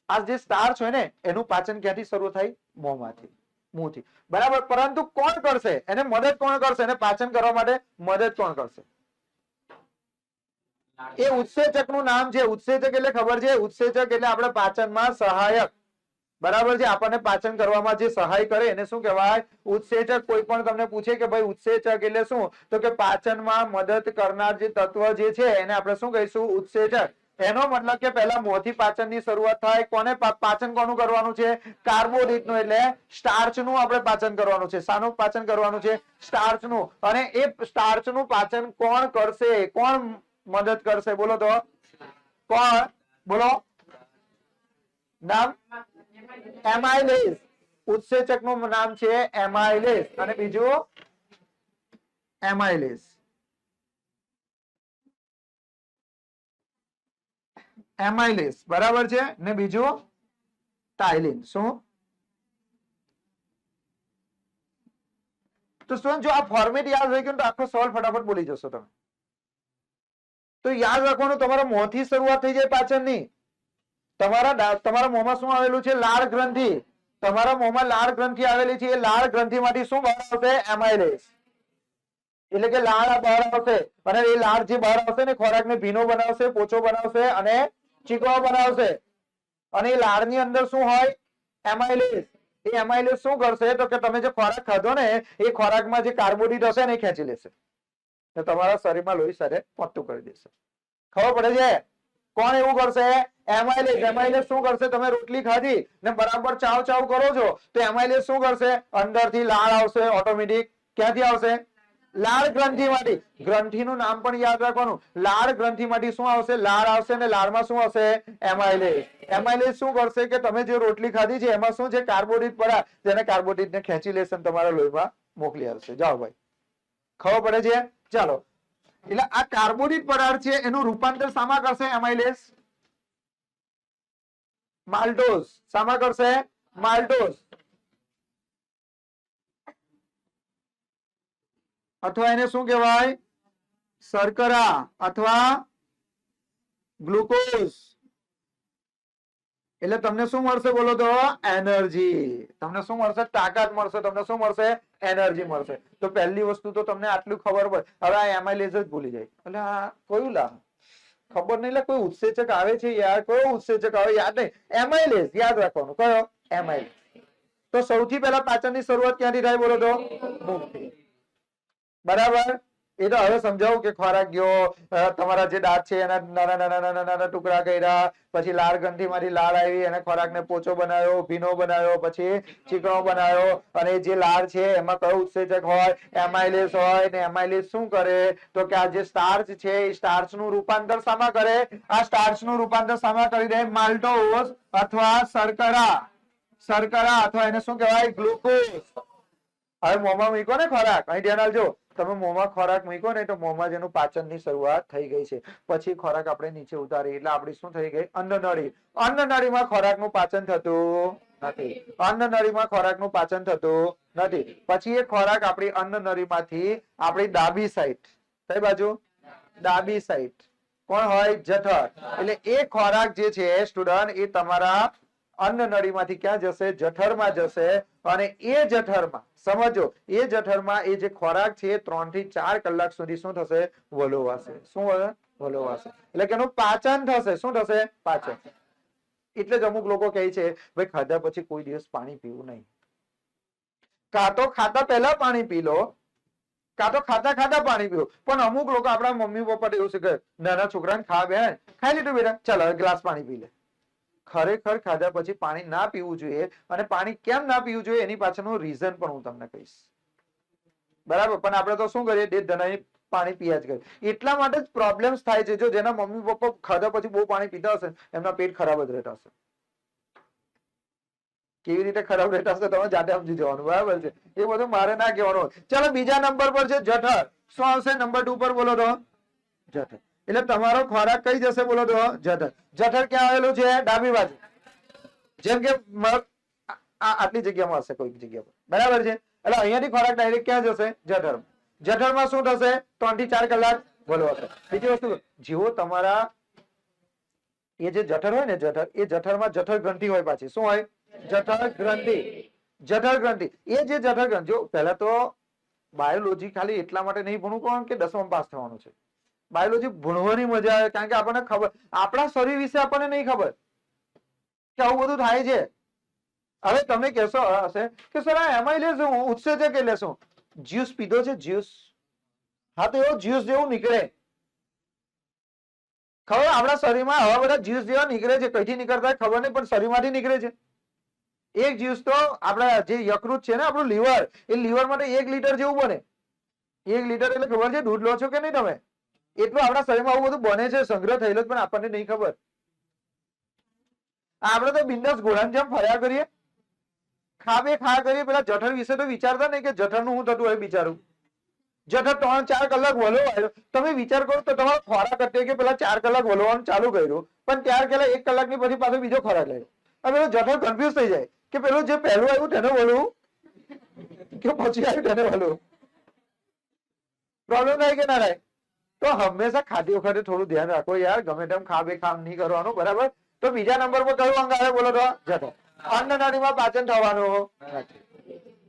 આ જે સ્ટાર્ચ હોય ને એનું પાચન ક્યાંથી શરૂ થાય? મોંમાંથી, મોંથી. બરાબર? પરંતુ કોણ કરશે એને? મદદ કોણ કરશે એને પાચન કરવા માટે? મદદ કોણ કરશે? એ ઉત્સેચક નું નામ છે. ઉત્સેચક એટલે ખબર છે? ઉત્સેચક એટલે આપણે પાચનમાં સહાયક. બરાબર છે? આપણને પાચન કરવામાં જે સહાય કરે એને શું કહેવાય? ઉત્સેચક. કોઈ પણ તમને પૂછે કે ભાઈ ઉત્સેચક એટલે શું, તો કે પાચનમાં મદદ કરનાર જે તત્વ જે છે એને આપણે શું કહીશું? ઉત્સેચક. એનો મતલબ કે પહેલા મોંથી પાચનની શરૂઆત થાય. કોને પાચન કોનું કરવાનું છે? કાર્બોદિતનું. એટલે સ્ટાર્ચનું આપણે પાચન કરવાનું છે. શાનું પાચન કરવાનું છે? સ્ટાર્ચનું. અને એ સ્ટાર્ચનું પાચન કોણ કરશે? કોણ મદદ કરશે બોલો તો? કોણ? બોલો નામ? એમાઇલેઝ. ઉત્સેચક નું નામ છે એમાઇલેઝ. અને બીજું એમાઇલેઝ. એમાઇલેઝ. બરાબર છે? ને બીજું ટાઇલિન. શું? તો સ્ટુડન્ટ જો આ ફોર્મેટ યાદ રહી ગયું તો આખો સવાલ ફટાફટ બોલી જશો તમે. તો યાદ રાખવાનું, તમારા મોંથી શરૂઆત થઈ જાય પાચનની. તમારા મોંમાં શું આવેલું છે? લાળ ગ્રંથિ. તમારા મોંમાં લાળ ગ્રંથિ આવેલી છે, એ લાળ ગ્રંથિમાંથી શું બહાર આવશે? એમાઇલેસ. એટલે કે લાળ બહાર આવશે અને એ લાળ જે બહાર આવશે ને ખોરાકને ભીનો બનાવશે, પોચો બનાવશે અને ચીકણો બનાવશે. અને એ લાળની અંદર શું હોય? એમાઇલેસ. એ એમાઇલેસ શું કરશે તો કે તમે જે ખોરાક ખાધો ને એ ખોરાકમાં જે કાર્બોદિત હશે ને એ ખેંચી લેશે, તો તમારા શરીરમાં લોહી સાથે પહોંચતું કરી દેશે. ખબર પડે છે? કોણ એવું કરશે? એમાઇલેસ. એમાઇલેસ શું કરશે? તમે રોટલી ખાધી ને બરાબર ચાવ ચાવ કરો છો તો એમાઇલેસ શું કરશે? અંદરથી લાળ આવશે ઓટોમેટિક. ક્યાંથી આવશે? લાળ ગ્રંથિમાંથી. ગ્રંથિનું નામ પણ યાદ રાખવાનું. લાળ ગ્રંથિમાંથી શું આવશે? લાળ આવશે ને લાળમાં શું હશે? એમાઇલેસ. એમાઇલેસ શું કરશે કે તમે જે રોટલી ખાધી છે એમાં શું છે? કાર્બોદિત પડ્યા, જેને કાર્બોદિતને ખેંચી લેશે અને તમારા લોહીમાં મોકલી આવશે. જાઓ ભાઈ, ખબર પડે છે? ચાલો, એટલે આ કાર્બોદિત પદાર્થ છે એનું રૂપાંતર શામાં કરશે? એમાઇલેસ. માલ્ટોઝ. શામાં કરશે? માલ્ટોઝ. અથવા એને શું કહેવાય? શર્કરા અથવા ગ્લુકોઝ. એટલે તમને શું મળશે બોલો તો? એનર્જી. તમને શું મળશે? તાકાત મળશે. તમને શું મળશે? એનર્જી મળશે. તો પહેલી વસ્તુ તો તમને આટલું ખબર પડે. હવે આ એમાઇલેસ જ ભૂલી જાય એટલે આ કયું લાવ ખબર નહીં. એટલે કોઈ ઉત્સેચક આવે છે યાર, કયો ઉત્સેચક આવે યાદ નહીં. એમાઇલેસ યાદ રાખવાનું. કયો? એમાઇલેસ. તો સૌથી પહેલા પાચનની શરૂઆત ક્યાંથી થાય બોલો તો? મુખથી. બરાબર. એ તો હવે સમજાવું કે ખોરાક ગયો, તમારા જે દાંત છે એના નાના નાના નાના નાના ટુકડા કર્યા, પછી લાળ ગ્રંથિમાંથી લાળ આવી અને ખોરાકને પોચો બનાવ્યો, ભીનો બનાવ્યો, પછી ચીકણો બનાવ્યો. અને જે લાળ છે એમાં કયો ઉત્સેચક હોય? એમાઇલેસ હોય. ને એમાઇલેસ શું કરે તો કે આ જે સ્ટાર્ચ છે એ સ્ટાર્ચ નું રૂપાંતર શામાં કરે? આ સ્ટાર્ચ નું રૂપાંતર શામાં કરી દે? માલ્ટોઝ અથવા શર્કરા. શર્કરા અથવા એને શું કહેવાય? ગ્લુકોઝ. હવે મોંમાં મૂકો ને ખોરાક, અહીં ધ્યાન આપજો. તમે મોંમાં ખોરાક મૂકો ને તો મોંમાં જેનું પાચનની શરૂઆત થઈ ગઈ છે. પછી ખોરાક આપણે નીચે ઉતારી એટલે આપણી શું થઈ ગઈ? અન્નનળી. અન્નનળીમાં ખોરાકનું પાચન થતું નથી. અન્નનળીમાં ખોરાકનું પાચન થતું નથી. પછી એ ખોરાક આપણી અન્નનળીમાંથી આપણી ડાબી સાઈડ, કઈ બાજુ? ડાબી સાઈડ કોણ હોય? જઠર. એટલે એ ખોરાક જે છે સ્ટુડન્ટ એ તમારા અન્નનળીમાંથી ક્યાં જશે? જઠરમાં જશે. અને એ જઠરમાં સમજો, એ જઠરમાં એ જે ખોરાક છે 3 થી 4 કલાક સુધી શું થશે? વલોવાશે. શું વલોવાશે? એટલે કે એનું પાચન થશે. શું થશે? પાચન. એટલે જ અમુક લોકો કહે છે ભાઈ ખાધા પછી કોઈ દિવસ પાણી પીવું નહીં. કાં તો ખાતા પહેલા પાણી પી લો, કાં તો ખાતા ખાતા પાણી પીવો. પણ અમુક લોકો આપણા મમ્મી પપ્પા એવું શીખે, નાના છોકરાને ખા બેન, ખાઈ લીધું બેટા, ચાલો હવે ગ્લાસ પાણી પી લે. ખરેખર ખાધા પછી પાણી ના પીવું જોઈએ. અને પાણી કેમ ના પીવું જોઈએ એની પાછળનું રીઝન પણ હું તમને કહીશ. બરાબર. પણ આપણે તો શું કરીએ? દેશ ધનાઈ પાણી પીયા જ કરીએ. એટલા માટે જ પ્રોબ્લેમ્સ થાય છે. જો જેના મમ્મી પપ્પા ખાધા પછી બહુ પાણી પીતા હશે એમના પેટ ખરાબ જ રહેતા હશે. કેવી રીતે ખરાબ રહેતા હશે તમે જાતે સમજી જવાનું. બરાબર છે? એ બધું મારે ના કહેવાનું. ચાલો, બીજા નંબર પર છે જઠર. શું આવશે નંબર 2 પર બોલો તો? જઠર. એટલે તમારો ખોરાક કઈ જશે બોલો તો? જઠર. જઠર ક્યાં આવેલું છે? ડાબી બાજુ. જેમ કે આટલી જગ્યામાં હશે કોઈક જગ્યા પર. બરાબર છે? એટલે અહીંયાથી ખોરાક ડાયરેક્ટ ક્યાં જશે? જઠર. જઠરમાં શું થશે? 3 થી 4 કલાક વલોવાશે. બીજી વસ્તુ, જેવો તમારા એ જે જઠર હોય ને જઠર, એ જઠરમાં જઠર ગ્રંથિ હોય પાછી. શું હોય? જઠર ગ્રંથિ. જઠર ગ્રંથિ. એ જે જઠર ગ્રંથિ, જો પહેલા તો બાયોલોજી ખાલી એટલા માટે નહીં ભણવું કારણ કે 10માં પાસ થવાનું છે. બાયોલોજી ભણવાની મજા આવે કારણ કે આપણને ખબર, આપણા શરીર વિશે આપણને નહીં ખબર કે આવું બધું થાય છે. હવે તમે કહેશો હશે કે સર આ એમાઇલેસ ઉત્સેચક એટલે શું? જ્યુસ પીધો છે? જ્યુસ. હા, તો એવો જ્યુસ જેવું નીકળે. ખબર? આપણા શરીરમાં આવા બધા જ્યુસ જેવા નીકળે છે. કઈથી નીકળતા ખબર નહીં પણ શરીરમાંથી નીકળે છે. એક જ્યુસ તો આપણા જે યકૃત છે ને આપણું લીવર, એ લીવર માટે 1 લીટર જેવું બને. 1 લીટર એટલે ખબર છે? દૂધ લો છો કે નહીં તમે? એટલું આપણા શરીરમાં આવું બધું બને છે, સંગ્રહ થયેલો, પણ આપણને નહીં ખબર. આપણે તો બિંદાસ ઘોડાની જેમ ફર્યા કરીએ, ખા કરીએ. પેલા જઠર વિશે તો વિચારતા નહીં કે જઠરનું શું થતું હોય બિચારું. જઠર 3-4 કલાક વલોવાયો. તમે વિચાર કરો તો તમારો ખોરાક અટકે કે પેલા 4 કલાક વલોવાનું ચાલુ કર્યું, પણ ત્યાર પહેલા 1 કલાકની પછી પાછો બીજો ખોરાક લેજો. હવે જઠર કન્ફ્યુઝ થઈ જાય કે પેલું જે પહેલું આવ્યું તેને વળવું કે પછી આવ્યું તેને વળવું. પ્રોબ્લેમ થાય કે ના થાય? તો હંમેશા ખાતી વખતે થોડું ધ્યાન રાખો યાર. ગમે તેમ ખામ નહીં કરવાનું. બરાબર? તો બીજા નંબર પર કયું અંગ આવે બોલો તો? જઠર. અન્નનળીમાં પાચન થવાનું નથી.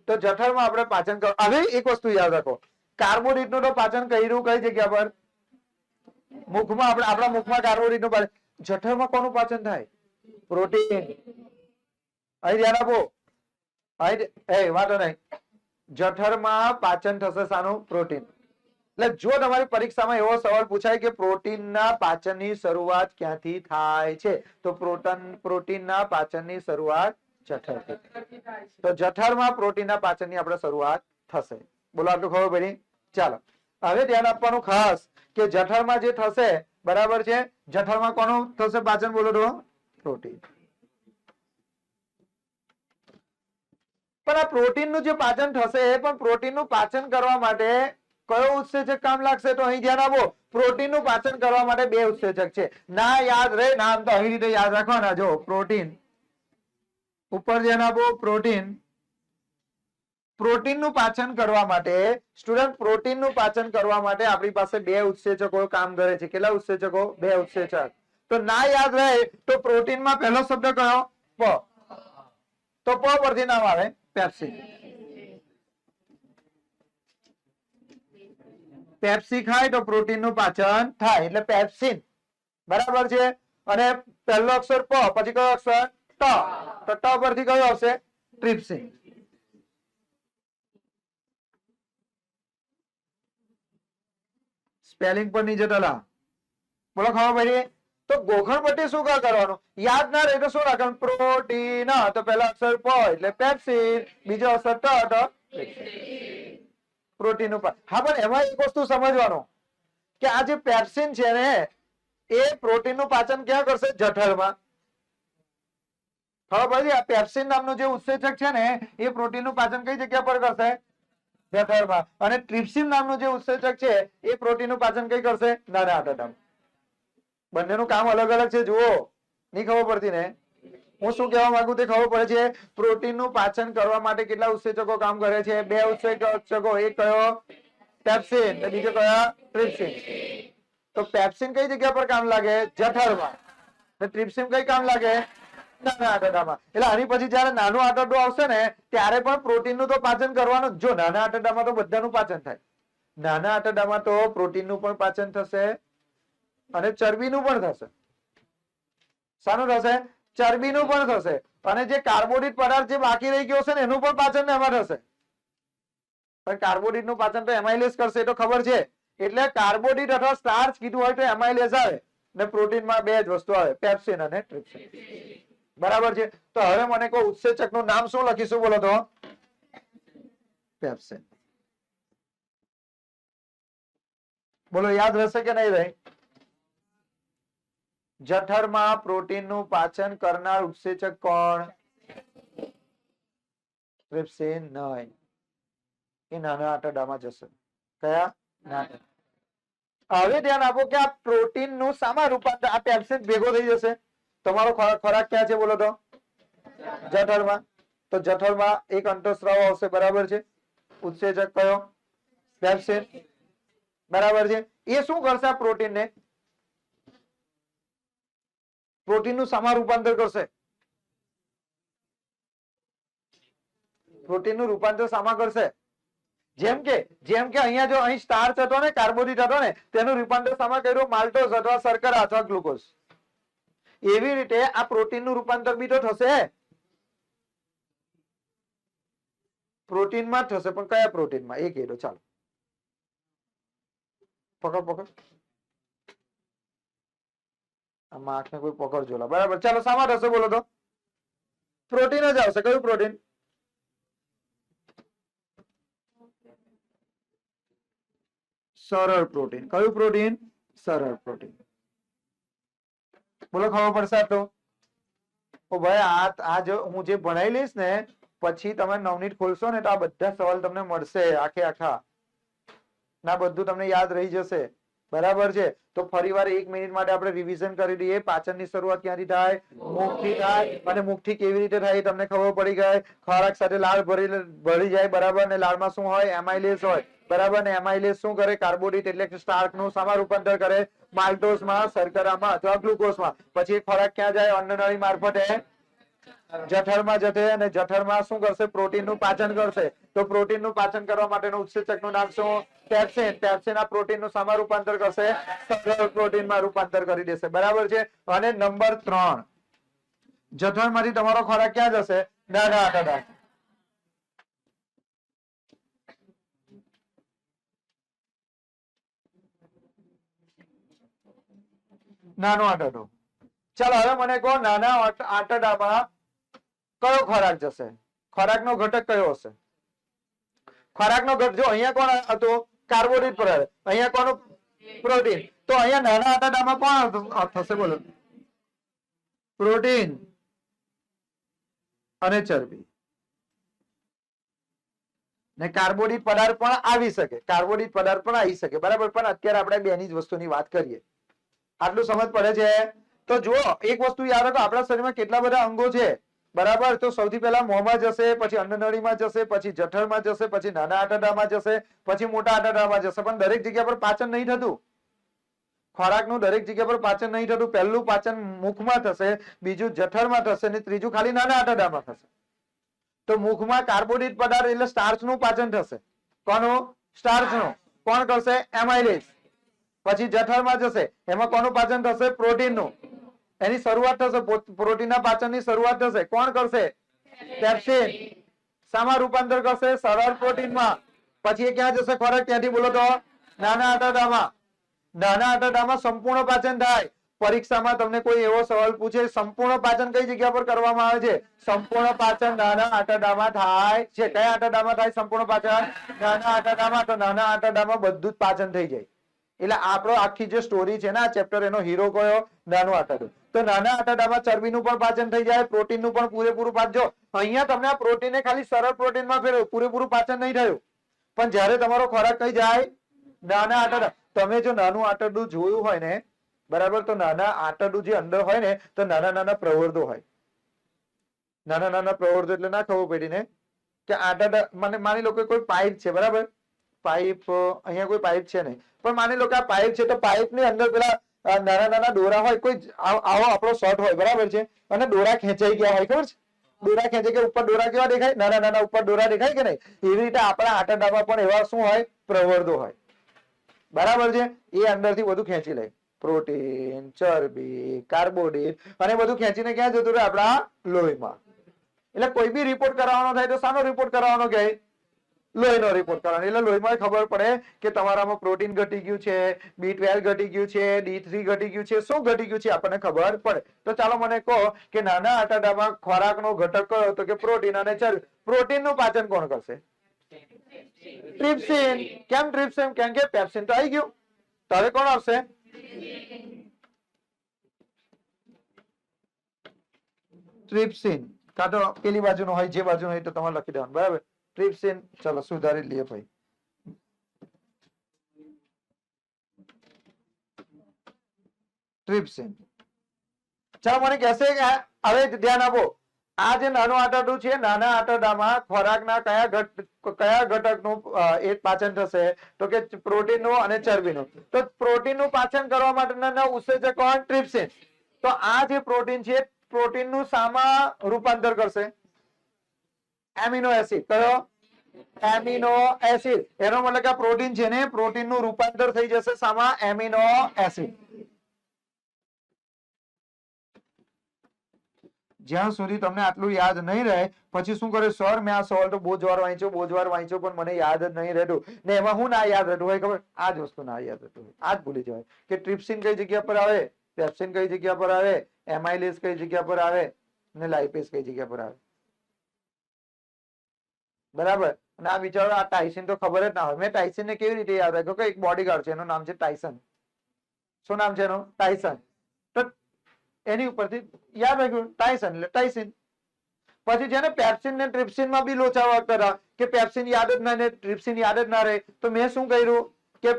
તો જઠરમાં આપણે પાચન કર. હવે એક વસ્તુ યાદ રાખો, કાર્બોદિત નું તો પાચન કર્યું કઈ જગ્યા પર? મુખમાં. આપણે આપણા મુખમાં કાર્બોદિત નું પાચન. જઠરમાં કોનું પાચન થાય? પ્રોટીન. અહીં ધ્યાન આપો. વાંધો નહીં. જઠરમાં પાચન થશે શાનું? પ્રોટીન. એટલે જો તમારી પરીક્ષામાં એવો સવાલ પૂછાય કે પ્રોટીનના પાચનની શરૂઆત ક્યાંથી થાય છે, તો પ્રોટીનના પાચનની શરૂઆત જઠરથી. તો જઠરમાં પ્રોટીનના પાચનની આપણે શરૂઆત થશે. બોલો, આટલું ખબર પડી? ચાલો, હવે ધ્યાન આપવાનું ખાસ કે જઠરમાં જે થશે, બરાબર છે, જઠરમાં કોનું થશે પાચન? બોલો તો પ્રોટીન. પણ આ પ્રોટીનનું જે પાચન થશે, પણ પ્રોટીનનું પાચન કરવા માટે કયો ઉત્સેચક કામ લાગશે? તો અહીં ધ્યાન આપો. પ્રોટીનનું પાચન કરવા માટે બે ઉત્સેચક છે. ના યાદ રહે, નામ તો આવી રીતે યાદ રાખવાના. જો પ્રોટીન ઉપર ધ્યાન આપો. પ્રોટીનનું પાચન કરવા માટે, સ્ટુડન્ટ, પ્રોટીનનું પાચન કરવા માટે આપણી પાસે બે ઉત્સેચકો કામ કરે છે. કેટલા ઉત્સેચકો? બે ઉત્સેચક. તો ના યાદ રહે તો પ્રોટીનમાં પહેલો શબ્દ કયો? પ. તો પ પરથી નામ આવે પેપ્સિન. પેપ્સી ખાય તો પ્રોટીનનું પાચન થાય, એટલે પેપ્સિન. બરાબર છે. અને પહેલો અક્ષર પ, પછી કયો અક્ષર? ટ. તો ટ પરથી કયો આવશે? ટ્રિપ્સિન. સ્પેલિંગ પર નીચે તલા. બોલો, ખબર પડી? તો ગોખણપટ્ટી શું કરવાનું? યાદ ના રહે તો શું રાખવાનું? પ્રોટીન. તો પહેલા અક્ષર પ એટલે પેપ્સિન, બીજો અક્ષર ટ તો પ્રોટીન ઉપર. હા, પણ એમાં એક વસ્તુ સમજવાનું કે આ જે પેપ્સિન છે ને, એ પ્રોટીન નું પાચન ક્યાં કરશે? જઠરમાં. ખબર પડી? આ પેપ્સિન નામનું જે ઉત્સેચક છે ને, એ પ્રોટીન નું પાચન કઈ જગ્યા પર કરશે? જઠરમાં. અને ટ્રિપ્સિન નામનું જે ઉત્સેચક છે, એ પ્રોટીન નું પાચન કઈ કરશે? નાના આંતરડામાં. બંનેનું કામ અલગ અલગ છે. જુઓ, નહીં ખબર પડતી ને? હું શું કહેવા માંગુ તે ખબર પડે છે? પ્રોટીનનું પાચન કરવા માટે કેટલા ઉત્સેચકો કામ કરે છે? બે ઉત્સેચકો. એક કયો? પેપ્સિન. બીજો કયા? ટ્રિપ્સિન. તો પેપ્સિન કઈ જગ્યા પર કામ લાગે? જઠરમાં. ટ્રિપ્સિન કઈ કામ લાગે? નાના આંતરડામાં. એટલે આની પછી જયારે નાનું આંતરડું આવશે ને, ત્યારે પણ પ્રોટીનનું તો પાચન કરવાનું. જો નાના આંતરડામાં તો બધાનું પાચન થાય. નાના આંતરડામાં તો પ્રોટીનનું પણ પાચન થશે અને ચરબીનું પણ થશે. શાનું થશે? ચરબીનું પણ થશે. અને જે કાર્બોદિત પદાર્થ જે બાકી રહી ગયો છે ને, એનું પણ પાચન એમાં થશે. પણ કાર્બોદિત નું પાચન તો એમાઇલેઝ કરશે, એ તો ખબર છે. એટલે કાર્બોદિત અથવા સ્ટાર્ચ કીધું હોય તો એમાઇલેઝ આવે, ને પ્રોટીનમાં બે જ વસ્તુ આવે, પેપ્સિન અને ટ્રિપ્સિન. બરાબર છે. તો હવે મને કહો, ઉત્સેચક નું નામ શું લખીશું? બોલો તો. પેપ્સિન. બોલો, યાદ રહેશે કે નહીં રહે? જઠરમાં પ્રોટીનનું પાચન કરનાર ઉત્સેચક કોણ? ટ્રિપ્સિન નહીં. એ નાના આંતરડામાં જશે. કયા? નાના. હવે ધ્યાન આપો કે આ પ્રોટીનનું સામા રૂપાંતર, આ પેપ્સિન ભેગો થઈ જશે. તમારો ખોરાક ક્યાં છે? બોલો તો. જઠરમાં. તો જઠરમાં એક અંતઃસ્રાવ આવશે. બરાબર છે. ઉત્સેચક કયો? પેપ્સિન. બરાબર છે. એ શું કરશે? આ પ્રોટીનને, પ્રોટીનનું સામા રૂપાંતર કરશે. પ્રોટીનનું રૂપાંતર સામા કરશે. જેમ કે અહીંયા જો અહીં સ્ટાર્ચ હતો ને, કાર્બોદિત હતો ને, તેનું રૂપાંતર સામા કર્યું માલ્ટોઝ અથવા શર્કરા અથવા ગ્લુકોઝ. એવી રીતે આ પ્રોટીનનું રૂપાંતર બી તો થશે. પ્રોટીનમાં થશે, પણ કયા પ્રોટીનમાં? એક એડો. ચાલો, પકડ. આમાં આંખને કોઈ પકડજો. બરાબર. ચાલો, શામાં થશે? બોલો તો. પ્રોટીન જ આવશે. કયું પ્રોટીન? સરળ પ્રોટીન. કયું પ્રોટીન? સરળ પ્રોટીન. બોલો, ખબર પડશે તો? ઓ ભાઈ, આ જો હું જે ભણાઈ લઈશ ને, પછી તમે 9 મિનિટ ખોલશો ને, તો આ બધા સવાલ તમને મળશે આખે આખા. ના, બધું તમને યાદ રહી જશે. બરાબર છે. તો ફરીવાર 1 મિનિટ માટે આપણે રિવિઝન કરી દઈએ. પાચનની શરૂઆત ક્યાંથી થાય? મુખથી થાય. અને મુખથી કેવી રીતે થાય તમને ખબર પડી ગઈ. ખોરાક સાથે લાળ ભળી જાય. બરાબર. ને લાળમાં શું હોય? એમાઇલેઝ હોય. બરાબર. ને એમાઇલેઝ શું કરે? કાર્બોદિત એટલે કે સ્ટાર્ચનું સામા રૂપાંતર કરે માલ્ટોઝમાં, શર્કરામાં અથવા ગ્લુકોઝમાં. પછી ખોરાક ક્યાં જાય? અન્નનળી મારફતે જઠરમાં જશે અને જઠરમાં શું કરશે? પ્રોટીનનું પાચન કરશે. તો પ્રોટીનનું પાચન કરવા માટેનું ઉત્સેચકનું નામ શું? પેપ્સિન. પેપ્સિન આ પ્રોટીનનું શામાં રૂપાંતર કરશે? સરળ પ્રોટીનમાં રૂપાંતર કરી દેશે. બરાબર છે. અને નંબર 3, જઠરમાંથી તમારો ખોરાક ક્યાં જશે? નાના આંતરડામાં. નાનો આંતરડો. ચાલો હવે મને કહો, નાના આંતરડામાં કયો ખોરાક જશે? ખોરાકનો ઘટક કયો હશે? ખોરાકનો ઘટક જો અહીંયા કોણ હતો? કાર્બોહાઈડ્રેટ પર. અહીંયા કોનું? પ્રોટીન. તો અહીંયા નાના આંતરડામાં કોણ થશે? બોલો. પ્રોટીન અને ચરબી ને કાર્બોહાઈડ્રેટ પદાર્થ પણ આવી શકે. કાર્બોહાઈડ્રેટ પદાર્થ પણ આવી શકે. બરાબર. પણ અત્યારે આપણે બેની જ વસ્તુની વાત કરીએ. આટલું સમજ પડે છે? તો જુઓ, એક વસ્તુ યાદ રાખો, આપણા શરીરમાં કેટલા બધા અંગો છે. બરાબર. તો સૌથી પહેલા મોંમાં જશે, પછી અન્નનળીમાં જશે, પછી જઠરમાં જશે, પછી નાના આંતરડામાં જશે, પછી મોટા આંતરડામાં જશે. પણ દરેક જગ્યા પર પાચન નહીં થતું. ખોરાકનું દરેક જગ્યા પર પાચન નહીં થતું. પહેલું પાચન મુખમાં થશે, બીજું જઠરમાં થશે અને ત્રીજું ખાલી નાના આંતરડામાં થશે. તો મુખમાં કાર્બોહાઈડ્રેટ પદાર્થ એટલે સ્ટાર્ચનું પાચન થશે. કોનું? સ્ટાર્ચનું. કોણ કરશે? એમાઇલેઝ. પછી જઠરમાં જશે, એમાં કોનું પાચન થશે? પ્રોટીનનું. એની શરૂઆત થશે, પ્રોટીનના પાચનની શરૂઆત થશે. કોણ કરશે? પેપ્સિન. શામાં રૂપાંતર કરશે? સરળ પ્રોટીનમાં. પછી એ ક્યાં જશે ખોરાક? ત્યાંથી બોલો તો નાના આંતરડામાં. નાના આંતરડામાં સંપૂર્ણ પાચન થાય. પરીક્ષામાં તમને કોઈ એવો સવાલ પૂછે, સંપૂર્ણ પાચન કઈ જગ્યા પર કરવામાં આવે છે? સંપૂર્ણ પાચન નાના આંતરડામાં થાય છે. કયા આંતરડામાં થાય સંપૂર્ણ પાચન? નાના આંતરડામાં. તો નાના આંતરડામાં બધું જ પાચન થઈ જાય. એટલે આપણો આખી જે સ્ટોરી છે ને આ ચેપ્ટર, એનો હીરો કયો? નાનો આંતરડો. તો નાના આંતરડામાં ચરબીનું પણ પાચન થઈ જાય, પ્રોટીનનું પણ પૂરેપૂરું પાચન. જો અહીંયા તમને આ પ્રોટીને ખાલી સરળ પ્રોટીનમાં ફેરવ્યું, પૂરેપૂરું પાચન નહીં થયું. પણ જ્યારે તમારો ખોરાક કઈ જાય? નાના આંતરડા. તમે જો નાનું આંતરડું જોયું હોય ને, બરાબર, તો નાના આંતરડું જે અંદર હોય ને, તો નાના નાના પ્રવર્ધો હોય. નાના નાના પ્રવર્ધો એટલે ના ખબર પડી ને કે આંતરડા, મને માની લો કે કોઈ પાઇપ છે. બરાબર. પાઇપ, અહીંયા કોઈ પાઇપ છે નહીં, પણ માની લો કે આ પાઇપ છે. તો પાઇપ ની અંદર પેલા નાના નાના દોરા હોય. કોઈ આવો આપણો શોર્ટ હોય. બરાબર છે. અને દોરા ખેંચાઈ ગયા હોય. ખબર છે? દોરા ખેંચે કે ઉપર દોરા કેવા દેખાય? નાના નાના ઉપર દોરા દેખાય કે નહીં? એવી રીતે આપણા આંતરડામાં પણ એવા શું હોય? પ્રવર્ધો હોય. બરાબર છે. એ અંદરથી બધું ખેંચી લે. પ્રોટીન, ચરબી, કાર્બોહાઈડ્રેટ અને બધું ખેંચીને ક્યાં જતું રહે? આપણા લોહીમાં. એટલે કોઈ બી રિપોર્ટ કરાવવાનો થાય તો શાનો રિપોર્ટ કરાવવાનો કહે? લોહીનો રિપોર્ટ કરવાનો. એટલે લોહીમાં ખબર પડે કે તમારામાં પ્રોટીન ઘટી ગયું છે, B12 ઘટી ગયું છે, D3 ઘટી ગયું છે. શું ઘટી ગયું છે આપણને ખબર પડે. તો ચાલો મને કહો કે નાના આંતરડામાં ખોરાકનો ઘટક કયો? તો કે પ્રોટીન અને ચરબી. પ્રોટીનનું પાચન કોણ કરશે? ટ્રિપ્સિન. કેમ ટ્રિપ્સિન? કેમ કે પેપ્સિન તો આવી ગયું. તો હવે કોણ આવશે? ટ્રિપ્સિન. કાં તો પેલી બાજુનો હોય, જે બાજુનો હોય તો તમારે લખી દેવાનું. બરાબર. ટ્રિપ્સિન. ચલો સુધારી લઈએ ભાઈ. ટ્રિપ્સિન. ચાલો મને કહેશે કે હવે ધ્યાન આપો, આ જે નાનું આંતરડું છે, નાના આંતરડામાં ખોરાકના કયા ઘટકનું એક પાચન થશે? તો કે પ્રોટીનનું અને ચરબીનું. તો પ્રોટીનનું પાચન કરવા માટેના ઉત્સેચક કોણ? ટ્રિપ્સિન. તો આ જે પ્રોટીન છે, પ્રોટીનનું શામાં રૂપાંતર કરશે? Amino acid. કયો? Amino acid. એનો મતલબ કે આ પ્રોટીન છે ને, પ્રોટીનનું રૂપાંતર થઈ જશે શામાં? Amino acid. જ્યાં સુધી તમને આટલું યાદ નહીં રહે, પછી શું કરે? સર મેં આ સવાલ તો બહુ જ વાર વાંચ્યો, પણ મને યાદ જ નહીં રહેતું. ને એમાં હું ના યાદ રહેતું હોય ખબર? આ જ વસ્તુ ના યાદ રહેતું હોય. આ જ ભૂલી જવાય કે ટ્રિપ્સિન કઈ જગ્યા પર આવે, પેપ્સિન કઈ જગ્યા પર આવે, એમાઇલેઝ કઈ જગ્યા પર આવે, અને લાઇપેઝ કઈ જગ્યા પર આવે. બરાબર. અને આ બિચારો આ ટાઇસન તો ખબર જ ના હોય. મેં ટાઇસન ને કેવી રીતે યાદ રાખ્યો? કે એક બોડીગાર્ડ છે, એનું નામ છે ટાઇસન. શું નામ છે એનું? ટાઇસન. તો એની ઉપરથી યાદ રાખ્યું ટાઇસન એટલે ટાઇસન. પછી છે ને પેપ્સિન ને ટ્રિપ્સિન માં બી લોચા વાગતા કે પેપ્સિન યાદ જ ના, ટ્રિપ્સિન યાદ જ ના રહે. તો મેં શું કર્યું કે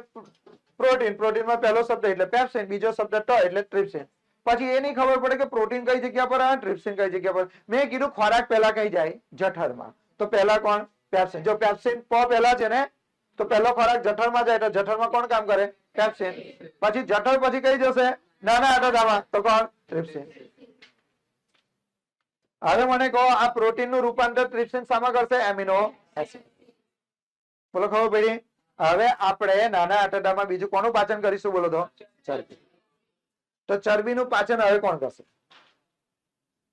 પ્રોટીન, પ્રોટીનમાં પહેલો શબ્દ એટલે પેપ્સિન, બીજો શબ્દ ટ એટલે ટ્રિપ્સિન. પછી એ નહીં ખબર પડે કે પ્રોટીન કઈ જગ્યા પર આવે, ટ્રિપ્સિન કઈ જગ્યા પર. મેં કીધું ખોરાક પહેલા કઈ જાય? જઠરમાં. તો પહેલા કોણ? પેપ્સિન. જો પેપ્સિન પહેલા છે ને, તો પહેલો ખોરાક જઠરમાં જાય. તો જઠરમાં કોણ કામ કરે? પેપ્સિન. પછી જઠર પછી કઈ જશે? નાના આંતરડામાં. તો કોણ? ટ્રિપ્સિન. હવે મને કહો આ પ્રોટીન નું રૂપાંતર ટ્રિપ્સિન શામાં કરશે? Amino acid. બોલો ખબર પડી? હવે આપણે નાના આંતરડામાં બીજું કોનું પાચન કરીશું? બોલો તો ચરબી. તો ચરબીનું પાચન હવે કોણ કરશે?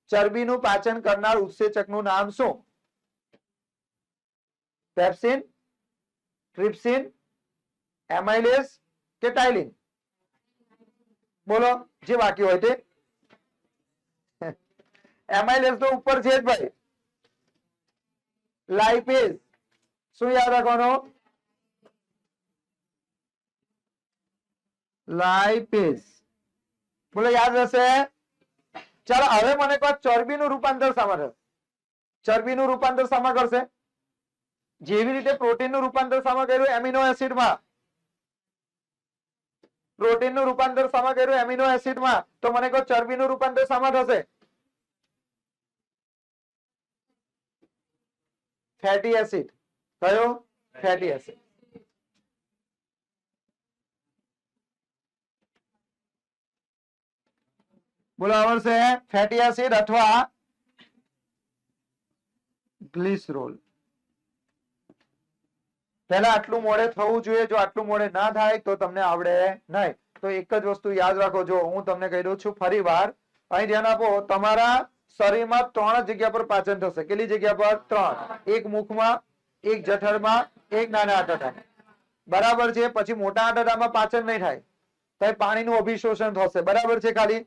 ચરબીનું પાચન કરનાર ઉત્સેચકનું નામ શું? પેપ્સિન, ટ્રિપ્સિન, એમાઇલેસ કે ટાઇલિન? બોલો જે બાકી હોય તે. એમાઇલેસ તો ઉપર છે જ ભાઈ. લાઇપેઝ શું યાદ રાખવાનું? લાઇપેઝ. બોલો યાદ રહેશે? ચાલો હવે મને કહો ચરબીનું રૂપાંતર શામાં થશે? ચરબીનું રૂપાંતર શામાં કરશે? જેવી રીતે પ્રોટીનનું રૂપાંતર શામાં કર્યું? એમિનો એસિડમાં. પ્રોટીનનું રૂપાંતર શામાં કર્યું? એમિનો એસિડમાં. તો મને કહો ચરબીનું રૂપાંતર શામાં થશે? Fatty acid. કયો? Fatty acid. બોલો આવડશે? ફેટી એસિડ અથવા ગ્લિસરોલ. પહેલા આટલું મોડે થવું જોઈએ. જો આટલું મોડે ના થાય તો તમને આવડે નહીં. તો એક જ વસ્તુ યાદ રાખો. જો હું તમને કહી દઉં છું ફરી વાર, અહીં ધ્યાન આપો. તમારા શરીરમાં 3 જગ્યા પર પાચન થશે. કેટલી જગ્યા પર? 3. એક મુખમાં, એક જઠરમાં, એક નાના આંતરડામાં. બરાબર છે? પછી મોટા આંતરડામાં પાચન નહીં થાય, તો પાણીનું અભિશોષણ થશે. બરાબર છે? ખાલી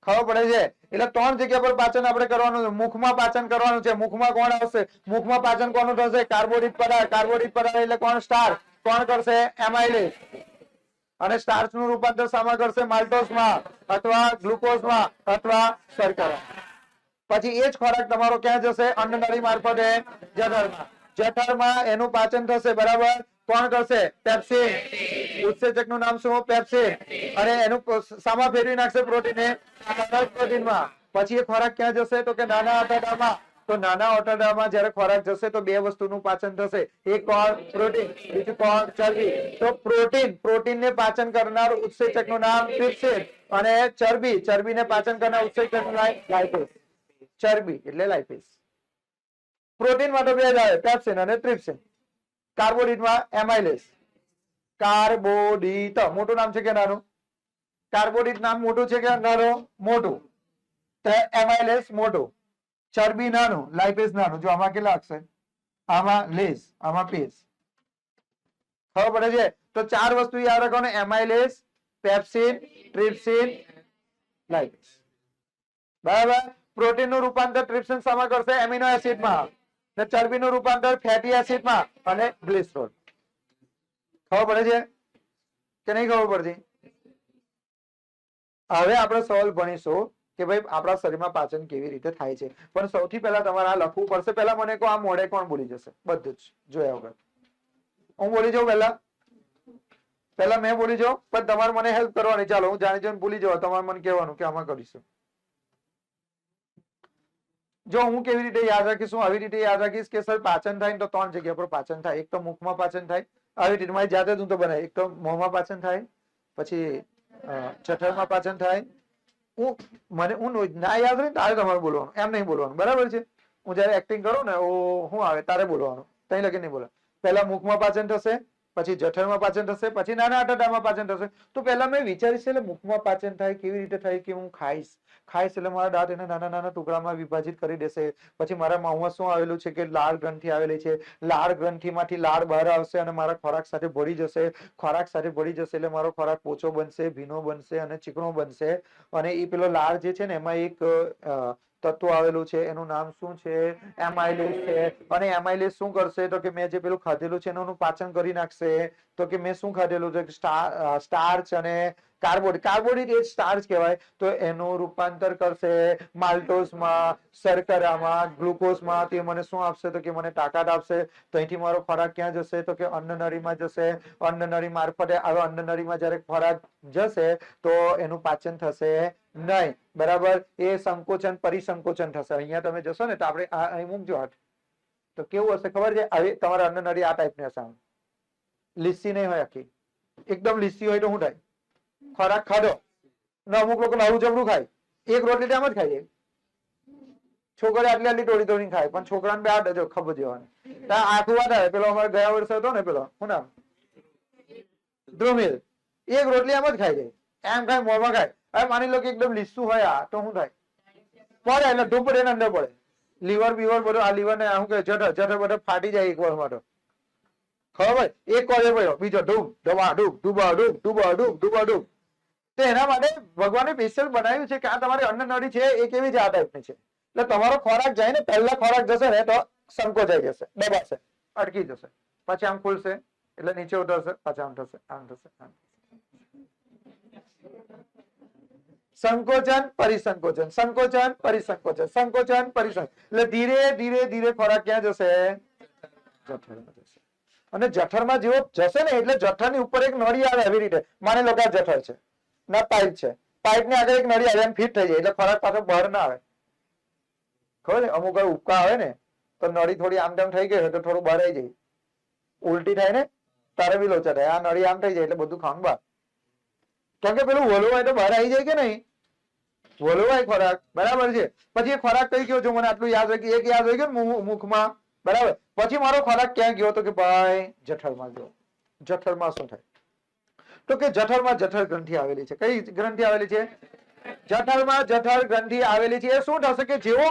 ખબર પડે છે? એટલે 3 જગ્યા પર પાચન આપણે કરવાનું છે. મુખમાં પાચન કરવાનું છે. મુખમાં કોણ આવશે? મુખમાં પાચન કોનું થશે? કાર્બોદિત પદાર્થ. કાર્બોદિત પદાર્થ એટલે કોણ? સ્ટાર્ચ. કોણ કરશે? એમાઇલેસ. અને સ્ટાર્ચ નું રૂપાંતર શામાં કરશે? માલ્ટોસમાં અથવા ગ્લુકોઝમાં અથવા શર્કરા. પછી એ જ ખોરાક તમારો ક્યાં જશે? અન્નનળી મારફતે જઠરમાં. જઠરમાં એનું પાચન થશે. બરાબર? કોણ કરશે? પેપ્સિન. ઉત્સેચક નું નામ શું? પેપ્સિન. અને એનું શામાં ફેરવી નાખશે? પ્રોટીન. પ્રોટીનમાં. પછી એ ખોરાક ક્યાં જશે? તો કે નાના આંતરડામાં. તો નાના આંતરડામાં જ્યારે ખોરાક જશે તો 2 વસ્તુનું પાચન થશે. એક કોણ? પ્રોટીન. બીજું કોણ? ચરબી. તો પ્રોટીનને પાચન કરનાર ઉત્સેચક નું નામ ટ્રિપ્સિન. અને ચરબીને પાચન કરનાર ઉત્સેચક નું નામ લાઇપેઝ. ચરબી એટલે લાઇપેઝ. પ્રોટીનમાં તો 2 જ આવે, પેપ્સિન અને ટ્રિપ્સિન. કાર્બોદિતમાં એમાઇલેસ. કાર્બોદિત મોટું નામ છે કે નાનું? કાર્બોદિત નામ મોટું છે કે નાનું? મોટું. તો એમાઇલેસ મોટું, ચરબી નાનું, લાઇપેઝ નાનું. જો આમાં કેટલા અક્ષર? આમાં લેઝ, આમાં પેઝ. ખબર પડે છે? તો 4 વસ્તુ યાદ રાખો. એમાઇલેસ, પેપ્સિન, ટ્રિપ્સિન, લાઇપેઝ. બરાબર? પ્રોટીનનું રૂપાંતર ટ્રિપ્સિન શામાં કરશે? એમિનો એસિડમાં. ને ચરબીનું રૂપાંતર ફેટી એસિડમાં અને ગ્લિસરોલ. ખબર પડે છે કે નહીં ખબર પડતી? હવે આપણે સવાલ ભણીશું કે ભાઈ આપણા શરીરમાં પાચન કેવી રીતે થાય છે. પણ સૌથી પહેલા તમારે આ લખવું પડશે. પહેલા મને કહો આ મોડે કોણ બોલી જશે? બધું જ જોયા વગર. હું બોલી જાઉં પહેલા મેં બોલી જાઉં, પણ તમારે મને હેલ્પ કરવાની. ચાલો હું જાણી જોઈને ભૂલી જાઉં, તમારે મને કહેવાનું કે આમાં કરીશું. જો હું કેવી રીતે યાદ રાખીશું? આવી રીતે યાદ રાખીશ કે સર પાચન થાય તો 3 જગ્યા પર પાચન થાય. એક તો મુખમાં પાચન થાય, આવી રીતે મારી જાતે જ હું તો બનાવી. એક તો મોંમાં પાચન થાય, પછી જઠરમાં પાચન થાય. હું ના યાદ રહે તારે તમારે બોલવાનું, એમ નહીં બોલવાનું. બરાબર છે? હું જયારે એક્ટિંગ કરું ને હું આવે તારે બોલવાનું, તઈ લગી નહીં બોલવાનું. પહેલા મુખમાં પાચન થશે, પછી જઠરમાં પાચન થશે, પછી નાના આંતરડામાં પાચન થશે. તો પહેલા મેં વિચારીશ એટલે મુખમાં પાચન થાય કેવી રીતે થાય કે હું ખાઈશ એટલે મારા દાંત એને નાના નાના ટુકડામાં વિભાજિત કરી દેશે. પછી મારા મોંમાં શું આવેલું છે કે લાળ ગ્રંથિ આવેલી છે. લાળ ગ્રંથિમાંથી લાળ બહાર આવશે અને મારા ખોરાક સાથે ભળી જશે. ખોરાક સાથે ભળી જશે એટલે મારો ખોરાક પોચો બનશે, ભીનો બનશે અને ચીકણો બનશે. અને એ પેલો લાળ જે છે ને એમાં એક તત્વ આવેલું છે, એનું નામ શું છે? એમાઇલેસ છે. અને એમાઇલેસ શું કરશે? તો કે મેં જે પેલું ખાધેલું છે એનું પાચન કરી નાખશે. તો કે મેં શું ખાધેલું છે? સ્ટાર્ચ અને કાર્બોદિત એ સ્ટાર્ચ કહેવાય. તો એનું રૂપાંતર કરશે માલ્ટોસમાં, શર્કરામાં, ગ્લુકોઝમાં. તે મને શું આપશે? તો કે મને તાકાત આપશે. તો અહીંથી મારો ખોરાક ક્યાં જશે? તો કે અન્નનળીમાં જશે. અન્નનળી મારફતે હવે અન્નનળીમાં જ્યારે ખોરાક જશે તો એનું પાચન થશે નહીં. બરાબર? એ સંકોચન પરિસંકોચન થશે. અહીંયા તમે જશો ને તો આપણે અહીં મૂકજો હાથ, તો કેવું હશે ખબર છે? હવે તમારા અન્નનળી આ ટાઈપની હશે. લીસી નહીં હોય આખી, એકદમ લીસી હોય તો શું થાય? ખોરાક ખાધો ને અમુક લોકો આવું જબરું ખાય, એક રોટલી આમ જ ખાઈ જાય. છોકરી આટલી આટલી તોડી તોડીને ખાય, પણ છોકરાને બે આટ જો ખબર જેવાની આખું વાત આવે. પેલો અમારે ગયા વર્ષે હતો ને, પેલો શું નામ, ધ્રુમિલ, એક રોટલી એમ જ ખાઈ જાય, એમ ખાય મોંમાં ખાય. હવે માની લો કે એકદમ લીસું હોય આ, તો શું થાય, પડે એટલે ડૂબ પડે અંદર પડે, લીવર બીવર બધું, આ લીવર ને શું કે જઠર જઠર બધું ફાટી જાય એક વાર માટે. ખબર એક કોલે પડ્યો, બીજો ડૂબ ડબા ડૂબ ડૂબા ડૂબ ડૂબા ડૂબ ડૂબા ડૂબ. તો એના માટે ભગવાને સ્પેશિયલ બનાવ્યું છે કે આ તમારી અન્ન નળી છે એ કેવી છે, આ ટાઈપની છે. એટલે તમારો ખોરાક જાય ને, પહેલા ખોરાક જશે ને તો સંકોચાઈ જશે, દબાશે, અટકી જશે, પછી આમ ખુલશે એટલે નીચે ઉતરશે, પછી આમ થશે, આમ થશે, આમ સંકોચન પરિસંકોચન, સંકોચન પરિસંકોચન, સંકોચન પરિસંકોચન. એટલે ધીરે ધીરે ધીરે ખોરાક ક્યાં જશે, જઠરમાં જશે. અને જઠરમાં જેવો જશે ને એટલે જઠરની ઉપર એક નળી આવે એવી રીતે, માની લો કે આ જઠર છે ના પાઇપ છે, પાઇપ ની આગળ એક નળી આવે, ફિટ થઈ જાય એટલે ખોરાક પાછો બહાર ના આવે. ખબર છે, અમુક ઉપકા આવે ને તો નળી થોડી આમ તેમ થઈ ગઈ તો થોડું બહાર આવી જાય, ઉલટી થાય ને તારે બી લોચા થાય, આ નળી આમ થઈ જાય એટલે બધું ખાવાનું બહાર. કેમ કે પેલું વલોવાય તો બહાર આવી જાય કે નહીં, વલોવાય ખોરાક, બરાબર છે. પછી એ ખોરાક કઈ ગયો, જો મને આટલું યાદ હોય કે એક યાદ હોય ગયો મુખમાં, બરાબર. પછી મારો ખોરાક ક્યાં ગયો, તો કે ભાઈ જઠરમાં ગયો. જઠરમાં શું થાય, તો કે જઠરમાં જઠર ગ્રંથિ આવેલી છે. કઈ ગ્રંથિ આવેલી છે, જઠરમાં જઠર ગ્રંથિ આવેલી છે. એ શું થશે કે જેવો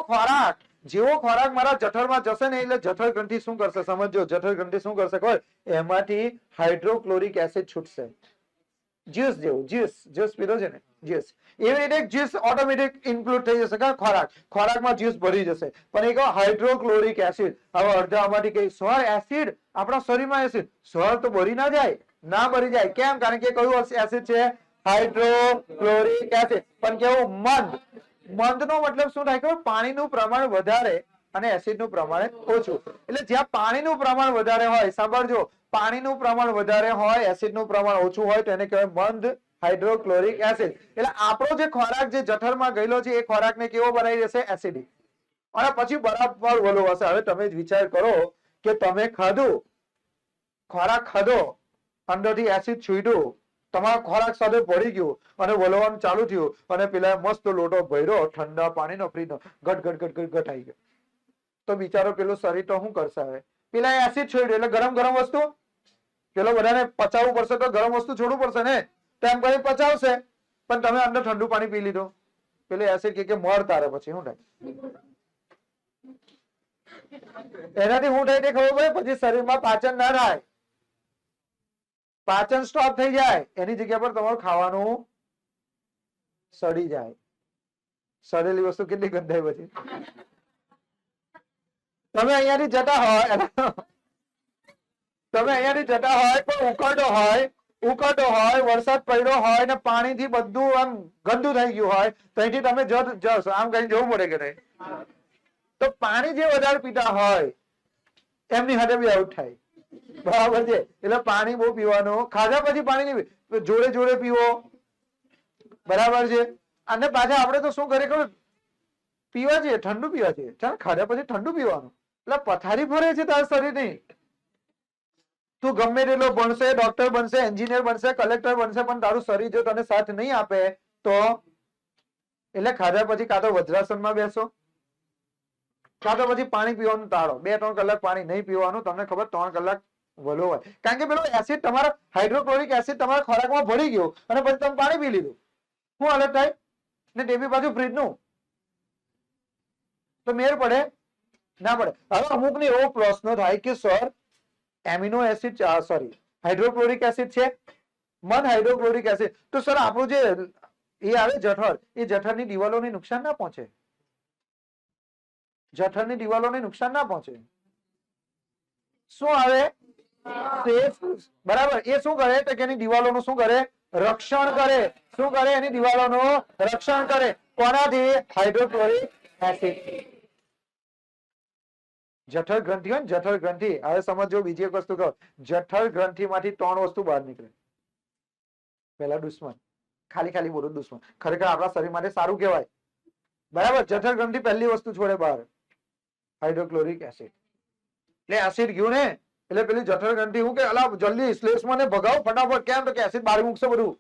ખોરાક મારા જઠરમાં જશે ને એટલે જઠર ગ્રંથિ શું કરશે, સમજો, જઠર ગ્રંથિ શું કરશે ખબર, એમાંથી હાઇડ્રોક્લોરિક એસિડ છૂટશે, જ્યુસ જેવું, જ્યુસ પીધો છે ને, જ્યુસ એવી રીતે જ્યુસ ઓટોમેટિક ઇન્ક્લુડ થઈ જશે. ખોરાકમાં જ્યુસ ભરી જશે, પણ એક હાઇડ્રોક્લોરિક એસિડ. હવે અડધા આમાંથી કઈ સર એસિડ, આપણા શરીરમાં એસિડ, સર તો ભરી ના જાય, ના ભરી જાય. કેમ, કારણ કે કયું એસિડ છે, હાઇડ્રોક્લોરિક એસિડ. પણ કેવું, મંદ. મંદ નો મતલબ શું થાય કે પાણીનું પ્રમાણ વધારે અને એસિડનું પ્રમાણ ઓછું. એટલે જ્યાં પાણીનું પ્રમાણ વધારે હોય, સાંભળજો, પાણીનું પ્રમાણ વધારે હોય, એસિડનું પ્રમાણ ઓછું હોય તો એને કહેવાય મંદ હાઇડ્રોક્લોરિક એસિડ. એટલે આપણો જે ખોરાક જે જઠરમાં ગયેલો છે એ ખોરાકને કેવો બનાવી દેશે, એસિડિક. અને પછી બરાબર વલો હશે. હવે તમે જ વિચાર કરો કે તમે ખાધું, ખોરાક ખાધો, અંદરથી એસિડ છૂટ્યું, તમારા ખોરાક સાથે પડી ગયું અને વલોવાનું ચાલુ થયું, અને પેલા મસ્ત લોટો ભર્યો ઠંડા પાણીનો, ફ્રીજનો, ઘટ ઘટ ઘટ ઘટ ઘટ આવી ગયો. તો બિચારો પેલું શરીર તો શું કરશે, હવે પેલા એસિડ છોડ્યું એટલે ગરમ ગરમ વસ્તુ, પેલો બધાને પચાવવું પડશે તો ગરમ વસ્તુ છોડવું પડશે ને, તેમ કરી પચાવશે. પણ તમે અંદર ઠંડુ પાણી પી લીધું, પેલું એસિડ કે મર તારે, પછી શું થાય, એનાથી શું થાય તે ખબર પડે. પછી શરીરમાં પાચન ના થાય, પાચન સ્ટોપ થઈ જાય, એની જગ્યા પર તમારું ખાવાનું સડી જાય. સડેલી વસ્તુ કેટલી ગંધાય પછી. તમે અહીંયાથી જતા હોય પણ ઉકળતો હોય, વરસાદ પડ્યો હોય ને પાણીથી બધું આમ ગંદુ થઈ ગયું હોય, તો અહીંથી તમે જશો આમ કઈ જવું પડે કે નહીં, તો પાણી જે વધારે પીતા હોય એમની હાથે બી આઉટ થાય, બરાબર છે. એટલે પાણી બહુ પીવાનું, ખાધા પછી પાણી નહીં, જોડે જોડે પીવો, બરાબર છે. અને પાછા આપણે તો શું કરીએ ખબર, પીવા છીએ ઠંડુ પીવા છીએ, ચાલ ખાધા પછી ઠંડુ પીવાનું, એટલે પથારી ફરે છે તારા શરીર ની. તું ગમે તેટલો ભણશે, ડોક્ટર બનશે, એન્જિનિયર બનશે, કલેક્ટર બનશે, પણ તારું શરીર જો તને સાથ નહીં આપે તો, એટલે ખાધા પછી કાં તો વજ્રાસનમાં બેસો, કાં તો પછી પાણી પીવાનું ટાળો. 2-3 કલાક પાણી નહીં પીવાનું, તમને ખબર 3 કલાક વલોવાય. કારણ કે પેલો એસિડ તમારા હાઇડ્રોક્લોરિક એસિડ તમારા ખોરાકમાં ભળી ગયો અને પછી તમે પાણી પી લીધું, શું હાલત થાય ને, તે બી પાછું ફ્રીજનું, તો મેર પડે ના પડે. હવે અમુક ને એવો પ્રશ્ન થાય કે sir amino acid, sorry hydrochloric acid છે, મંદ હાઇડ્રોક્લોરિક એસિડ, તો સર આપણું જે એ આવે જઠર, એ જઠરની દિવાલોને નુકસાન ના પહોંચે, જઠરની દિવાલોને નુકસાન ના પહોંચે. શું આવે, બરાબર. એ શું કરે તો કે એની દિવાલોનું શું કરે, રક્ષણ કરે. શું કરે, એની દિવાલોનું રક્ષણ કરે. કોનાથી, હાઇડ્રોક્લોરિક એસિડ. જઠર ગ્રંથિ હોય ને, જઠર ગ્રંથિ, હવે સમજો બીજી એક વસ્તુ કહો, જઠર ગ્રંથિ માંથી 3 વસ્તુ બહાર નીકળે. પહેલા દુશ્મન, ખાલી બોલું દુશ્મન, ખરેખર આપણા શરીર માટે સારું કહેવાય, બરાબર. જઠર ગ્રંથિ પહેલી વસ્તુ છોડે બહાર, હાઇડ્રોક્લોરિક એસિડ. એટલે એસિડ ગયું ને એટલે પેલી જઠર ગ્રંથિ શું કે અલા જલ્દી શ્લેષમાં ને ભગાવ ફટાફટ, કેમ તો કે એસિડ બહાર મૂકશે બધું,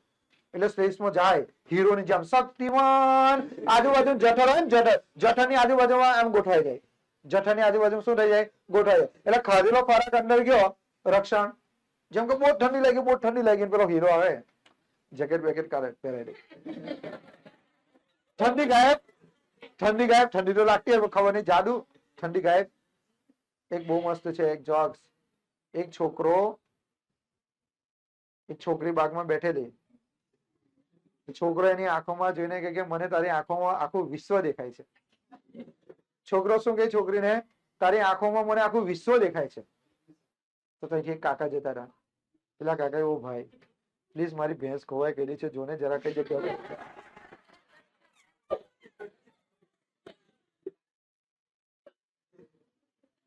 એટલે શ્લેષમાં જાય હીરોની જેમ શક્તિમાન આજુબાજુ જઠર હોય ને જઠરની આજુબાજુમાં આમ ગોઠવાઈ જાય જઠરની આજુબાજુ શું થઈ જાય ગોઠવાઈ જાય એટલે ખાધેલો ખોરાક અંદર ગયો રક્ષણ જેમ કે બહુ ઠંડી લાગી પેલો હીરો આવે જેકેટ બેકેટ પહેરાઈ દે ઠંડી ગાયબ ઠંડી તો લાગતી હોય ખબર નહીં જાદુ ઠંડી ગાયબ એક બહુ મસ્ત છે એક જોક્સ એક છોકરો એક છોકરી બાગમાં બેઠેલી છોકરો એની આંખોમાં જોઈને કે મને તારી આંખોમાં આખું વિશ્વ દેખાય છે છોકરો શું કે છોકરીને તારી આંખોમાં મને આખું વિશ્વ દેખાય છે તો કે કાકા જતા રહ્યા પેલા કાકા ઓ ભાઈ પ્લીઝ મારી ભેંસ ખોવાઈ ગયેલી છે જોને જરા કઈ જગ્યા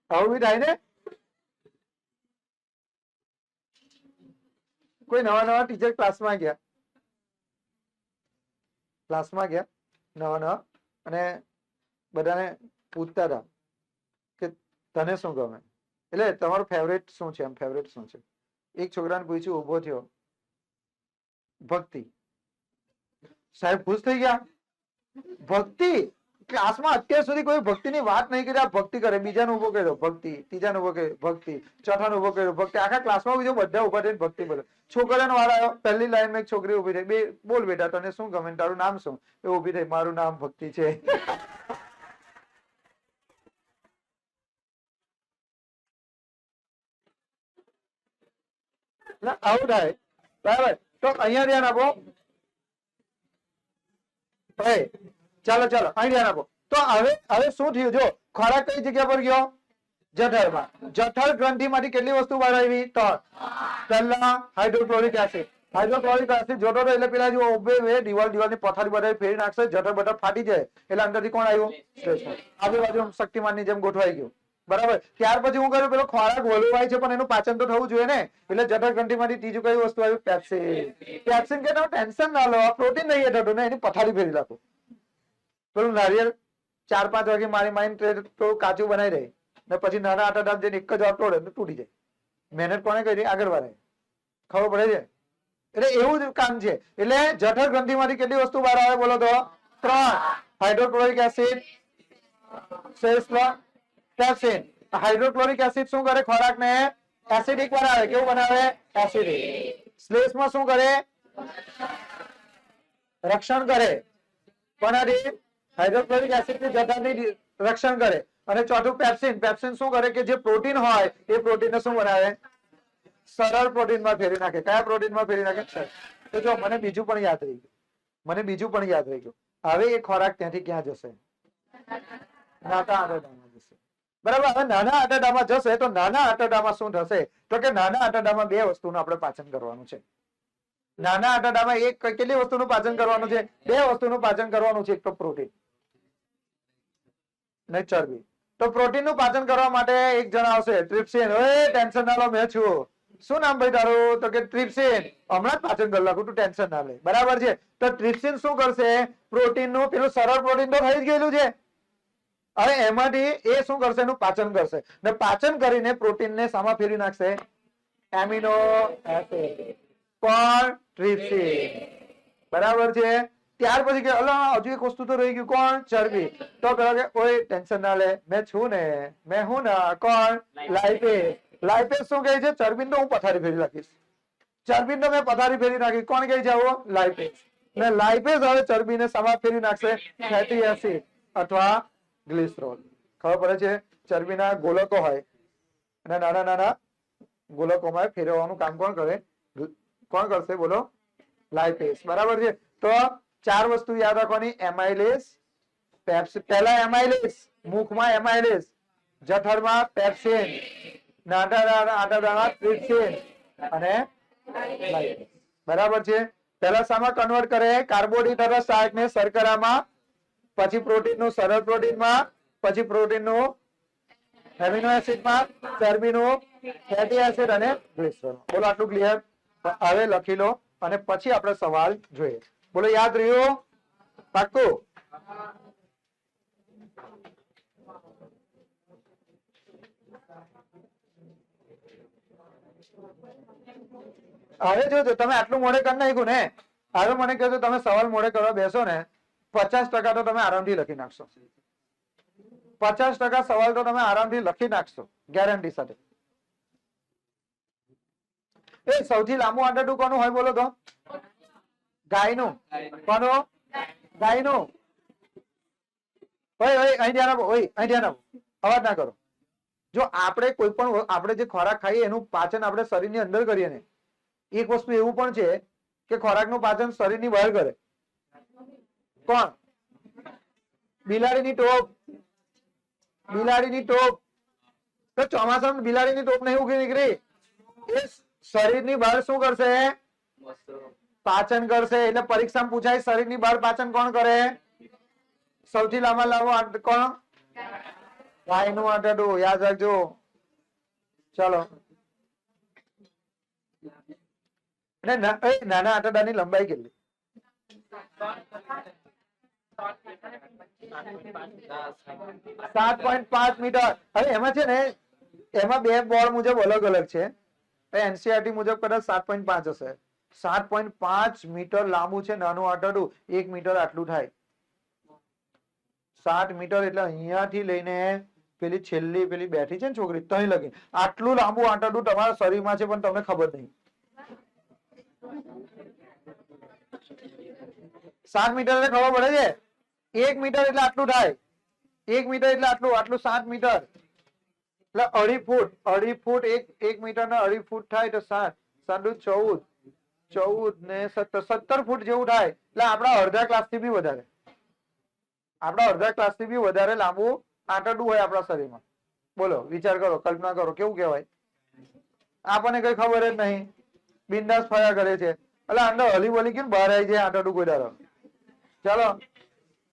આવું બી થાય ને કોઈ નવા ટીચર ક્લાસમાં ગયા નવા અને બધાને પૂછતા હતા કે તને શું ગમે એટલે તમારું ફેવરેટ શું છે એક છોકરાને પૂછ્યું ઉભો થયો ભક્તિ સાહેબ ખુશ થઈ ગયા ભક્તિ ક્લાસમાં અત્યાર સુધી કોઈ ભક્તિની વાત નહીં કરી ભક્તિ કરે બીજાને ઉભો કર્યો ભક્તિ ત્રીજાને ઉભો કર્યો ભક્તિ ચોથાને ઉભો કર્યો ભક્તિ આખા ક્લાસમાં બીજો બધા ઉભા થઈને ભક્તિ બોલે છોકરાનો વારો આવ્યો પહેલી લાઈનમાં એક છોકરી ઉભી થઈ બોલ બેટા તને શું ગમે તારું નામ શું એ ઉભી થઈ મારું નામ ભક્તિ છે આવું થાય બરાબર તો અહીંયા ધ્યાન આપો ચાલો અહીં ધ્યાન આપો તો હવે શું થયું જો ખોરાક કઈ જગ્યા પર ગયો જઠરમાં જઠર ગ્રંથિ માંથી કેટલી વસ્તુ બહાર આવી તો પહેલા હાઇડ્રોક્લોરિક એસિડ જોતો એટલે પેલા જો દિવાલ ની પથારી બધા ફેરી નાખશે જઠર બટર ફાટી જાય એટલે અંદરથી કોણ આવ્યું આજુબાજુ શક્તિમાનની જેમ ગોઠવાઈ ગયું બરાબર ત્યાર પછી હું કર્યું પેલો ખોરાક વલોવાય છે પણ એનું પાચન તો થવું જોઈએ ને એટલે જઠર ગ્રંથિ માંથી ત્રીજું કઈ વસ્તુ આવ્યું પેપ્સિન કે ટેન્શન ના લો પ્રોટીન નહીં થતું ને એની પથારી ફેરી નાખો પેલું નારિયેળ 4-5 વાગે મારી તો કાચું બનાવી દે ને પછી નાના આટા ડાબ જઈને એક જ વાર તોડે તૂટી જાય મહેનત કોને કરી આગળ વાળે ખબર પડે છે એટલે એવું જ કામ છે એટલે જઠર ગ્રંથિ માંથી કેટલી વસ્તુ બહાર આવે બોલો તો 3 hydrochloric acid pepsin hydrochloric acid શું કરે ખોરાક ને એસિડિક બનાવે કેવું બનાવે એસિડિક શ્લેષમાં શું કરે રક્ષણ કરે કોનાથી હાઇડ્રોક્લોરિક એસિડ ની જઠરની રક્ષણ કરે અને ચોથું પેપ્સિન શું કરે કે જે પ્રોટીન હોય એ પ્રોટીન ને શું બનાવે સરળ પ્રોટીનમાં ફેરવી નાખે કયા પ્રોટીનમાં ફેરવી નાખે તો જો મને બીજું પણ યાદ રહી ગયું હવે એ ખોરાક ત્યાંથી ક્યાં જશે નાના આંતરડામાં જશે બરાબર હવે નાના આંતરડામાં જશે તો નાના આંતરડામાં શું થશે તો કે નાના આંતરડામાં 2 વસ્તુનું આપણે પાચન કરવાનું છે નાના આંતરડામાં એક કેટલી વસ્તુનું પાચન કરવાનું છે 2 વસ્તુનું પાચન કરવાનું છે એક તો પ્રોટીન ને ચરબી તો પ્રોટીનનું પાચન કરવા માટે એક જણ આવશે ટ્રિપ્સિન ટેન્શન ના લો મેં છું શું નામ ભાઈ તારું તો કે ટ્રિપ્સિન હમણાં જ પાચન કરી નાખું તું ટેન્શન ના લે બરાબર છે તો ટ્રિપ્સિન શું કરશે પ્રોટીનનું પેલું સરળ પ્રોટીન તો થઈ જ ગયેલું છે હવે એમાંથી એ શું કરશે એનું પાચન કરશે ને પાચન કરીને પ્રોટીનને સામા ફેરવી નાખશે એમિનો એસિડ કોણ ટ્રિપ્સિન બરાબર છે ત્યાર પછી કે હજુ એક વસ્તુ તો રહી ગયું કોણ ચરબી તો પેલા કે ઓય ટેન્શન ના લે મેં છું ને મેં હું ના કોણ લાઇપેઝ શું કહે છે ચરબીને તો હું પથારી ફેરી નાખીશ ચરબીને તો મેં પથારી ફેરી નાખી કોણ કહે છે આવો લાઇપેઝ ને લાઇપેઝ હવે ચરબીને સમા ફેરી નાખશે ફેટી એસિડ અથવા ગ્લિસરોલ ખબર પડે છે ચરબીના ગોલકો હોય અને નાના ગોલકોમાં ફેરવવાનું કામ કોણ કરશે બોલો લાઇપેઝ બરાબર છે તો 4 વસ્તુ યાદ રાખવાની એમાઇલેઝ પહેલા એમાઇલેઝ મુખમાં એમાઇલેઝ જઠરમાં પેપ્સિન નાના આંતરડામાં ટ્રિપ્સિન અને લાઇપેઝ બરાબર છે પહેલા શામાં કન્વર્ટ કરે કાર્બોહાઈડ્રેટ અથવા સ્ટાર્ચને શર્કરામાં પછી પ્રોટીનનું સરળ પ્રોટીનમાં પછી પ્રોટીનનું એમિનો એસિડમાં ચરબીનું ફેટી એસિડ અને ગ્લિસરોલ બોલો આટલું ક્લિયર હવે લખી લો અને પછી આપણે સવાલ જોઈએ બોલો યાદ રહ્યું પાક્કું હવે જોજો તમે આટલું મોડે કરી નાખ્યું ને હવે મને કહેજો તમે સવાલ મોડે કરવા બેસો ને 50% તો તમે આરામથી લખી નાખશો. 50% સવાલ તો તમે આરામથી લખી નાખશો ગેરંટી સાથે. એ સૌથી લાંબુ આંતરડું કોનું હોય બોલો તો? ગાયનું. કોનું? ગાયનું. ઓય ઓય અહીં ધ્યાન આપો. ઓય અહીં ધ્યાન આપો. અવાજ ના કરો. જો આપણે કોઈ પણ આપણે જે ખોરાક ખાઈએ એનું પાચન આપણે શરીરની અંદર કરીએ ને, એક વસ્તુ એવું પણ છે કે ખોરાકનું પાચન શરીરની બહાર કરે. કોણ? બિલાડીની ટોપ. બિલાડીની ટોપ. તો ચોમાસામાં બિલાડીની ટોપ નહીં ઉગી નીકળી. એ શરીરની બહાર શું કરશે? પાચન કરશે. એટલે પરીક્ષામાં પૂછાય શરીરની બહાર પાચન કોણ કરે? સૌથી લાંબુ કોણ? ગાયનું આંતરડું. યાદ રાખજો. ચલો. નાના આંતરડાની લંબાઈ કેટલી? 7.5 મીટર. હવે એમાં છે ને, એમાં બે બોર્ડ મુજબ અલગ અલગ છે. એનસીઆરટી મુજબ કદાચ 7.5 હશે. 7.5 મીટર લાંબુ છે નાનું આંતરડું. 1 મીટર આટલું થાય. 7 મીટર એટલે અહીંયાથી લઈને પેલી છેલ્લી પેલી બેઠી છે ને છોકરી ત્યાં લગી આટલું લાંબુ આંતરડું તમારા શરીરમાં છે પણ તમને ખબર નહીં. 7 મીટર એટલે ખબર પડે છે. 1 મીટર એટલે આટલું થાય. 1 મીટર એટલે આટલું. આટલું 7 મીટર એટલે 2.5 ફૂટ. 2.5 ફૂટ 1 મીટર ના 2.5 ફૂટ થાય તો 7 14 ને 17 ફૂટ જેવું થાય. એટલે આપણા અડધા ક્લાસથી બી વધારે. આપણા અડધા ક્લાસથી બી વધારે લાંબુ આંતરડું હોય આપણા શરીરમાં. બોલો, વિચાર કરો, કલ્પના કરો, કેવું કહેવાય? આપણને કઈ ખબર જ નહીં, બિંદાસ ફર્યા કરે છે. એટલે અંદર હલી બોલી કેમ બહાર આવી જાય આંતરડું કોઈ દાડો. ચાલો.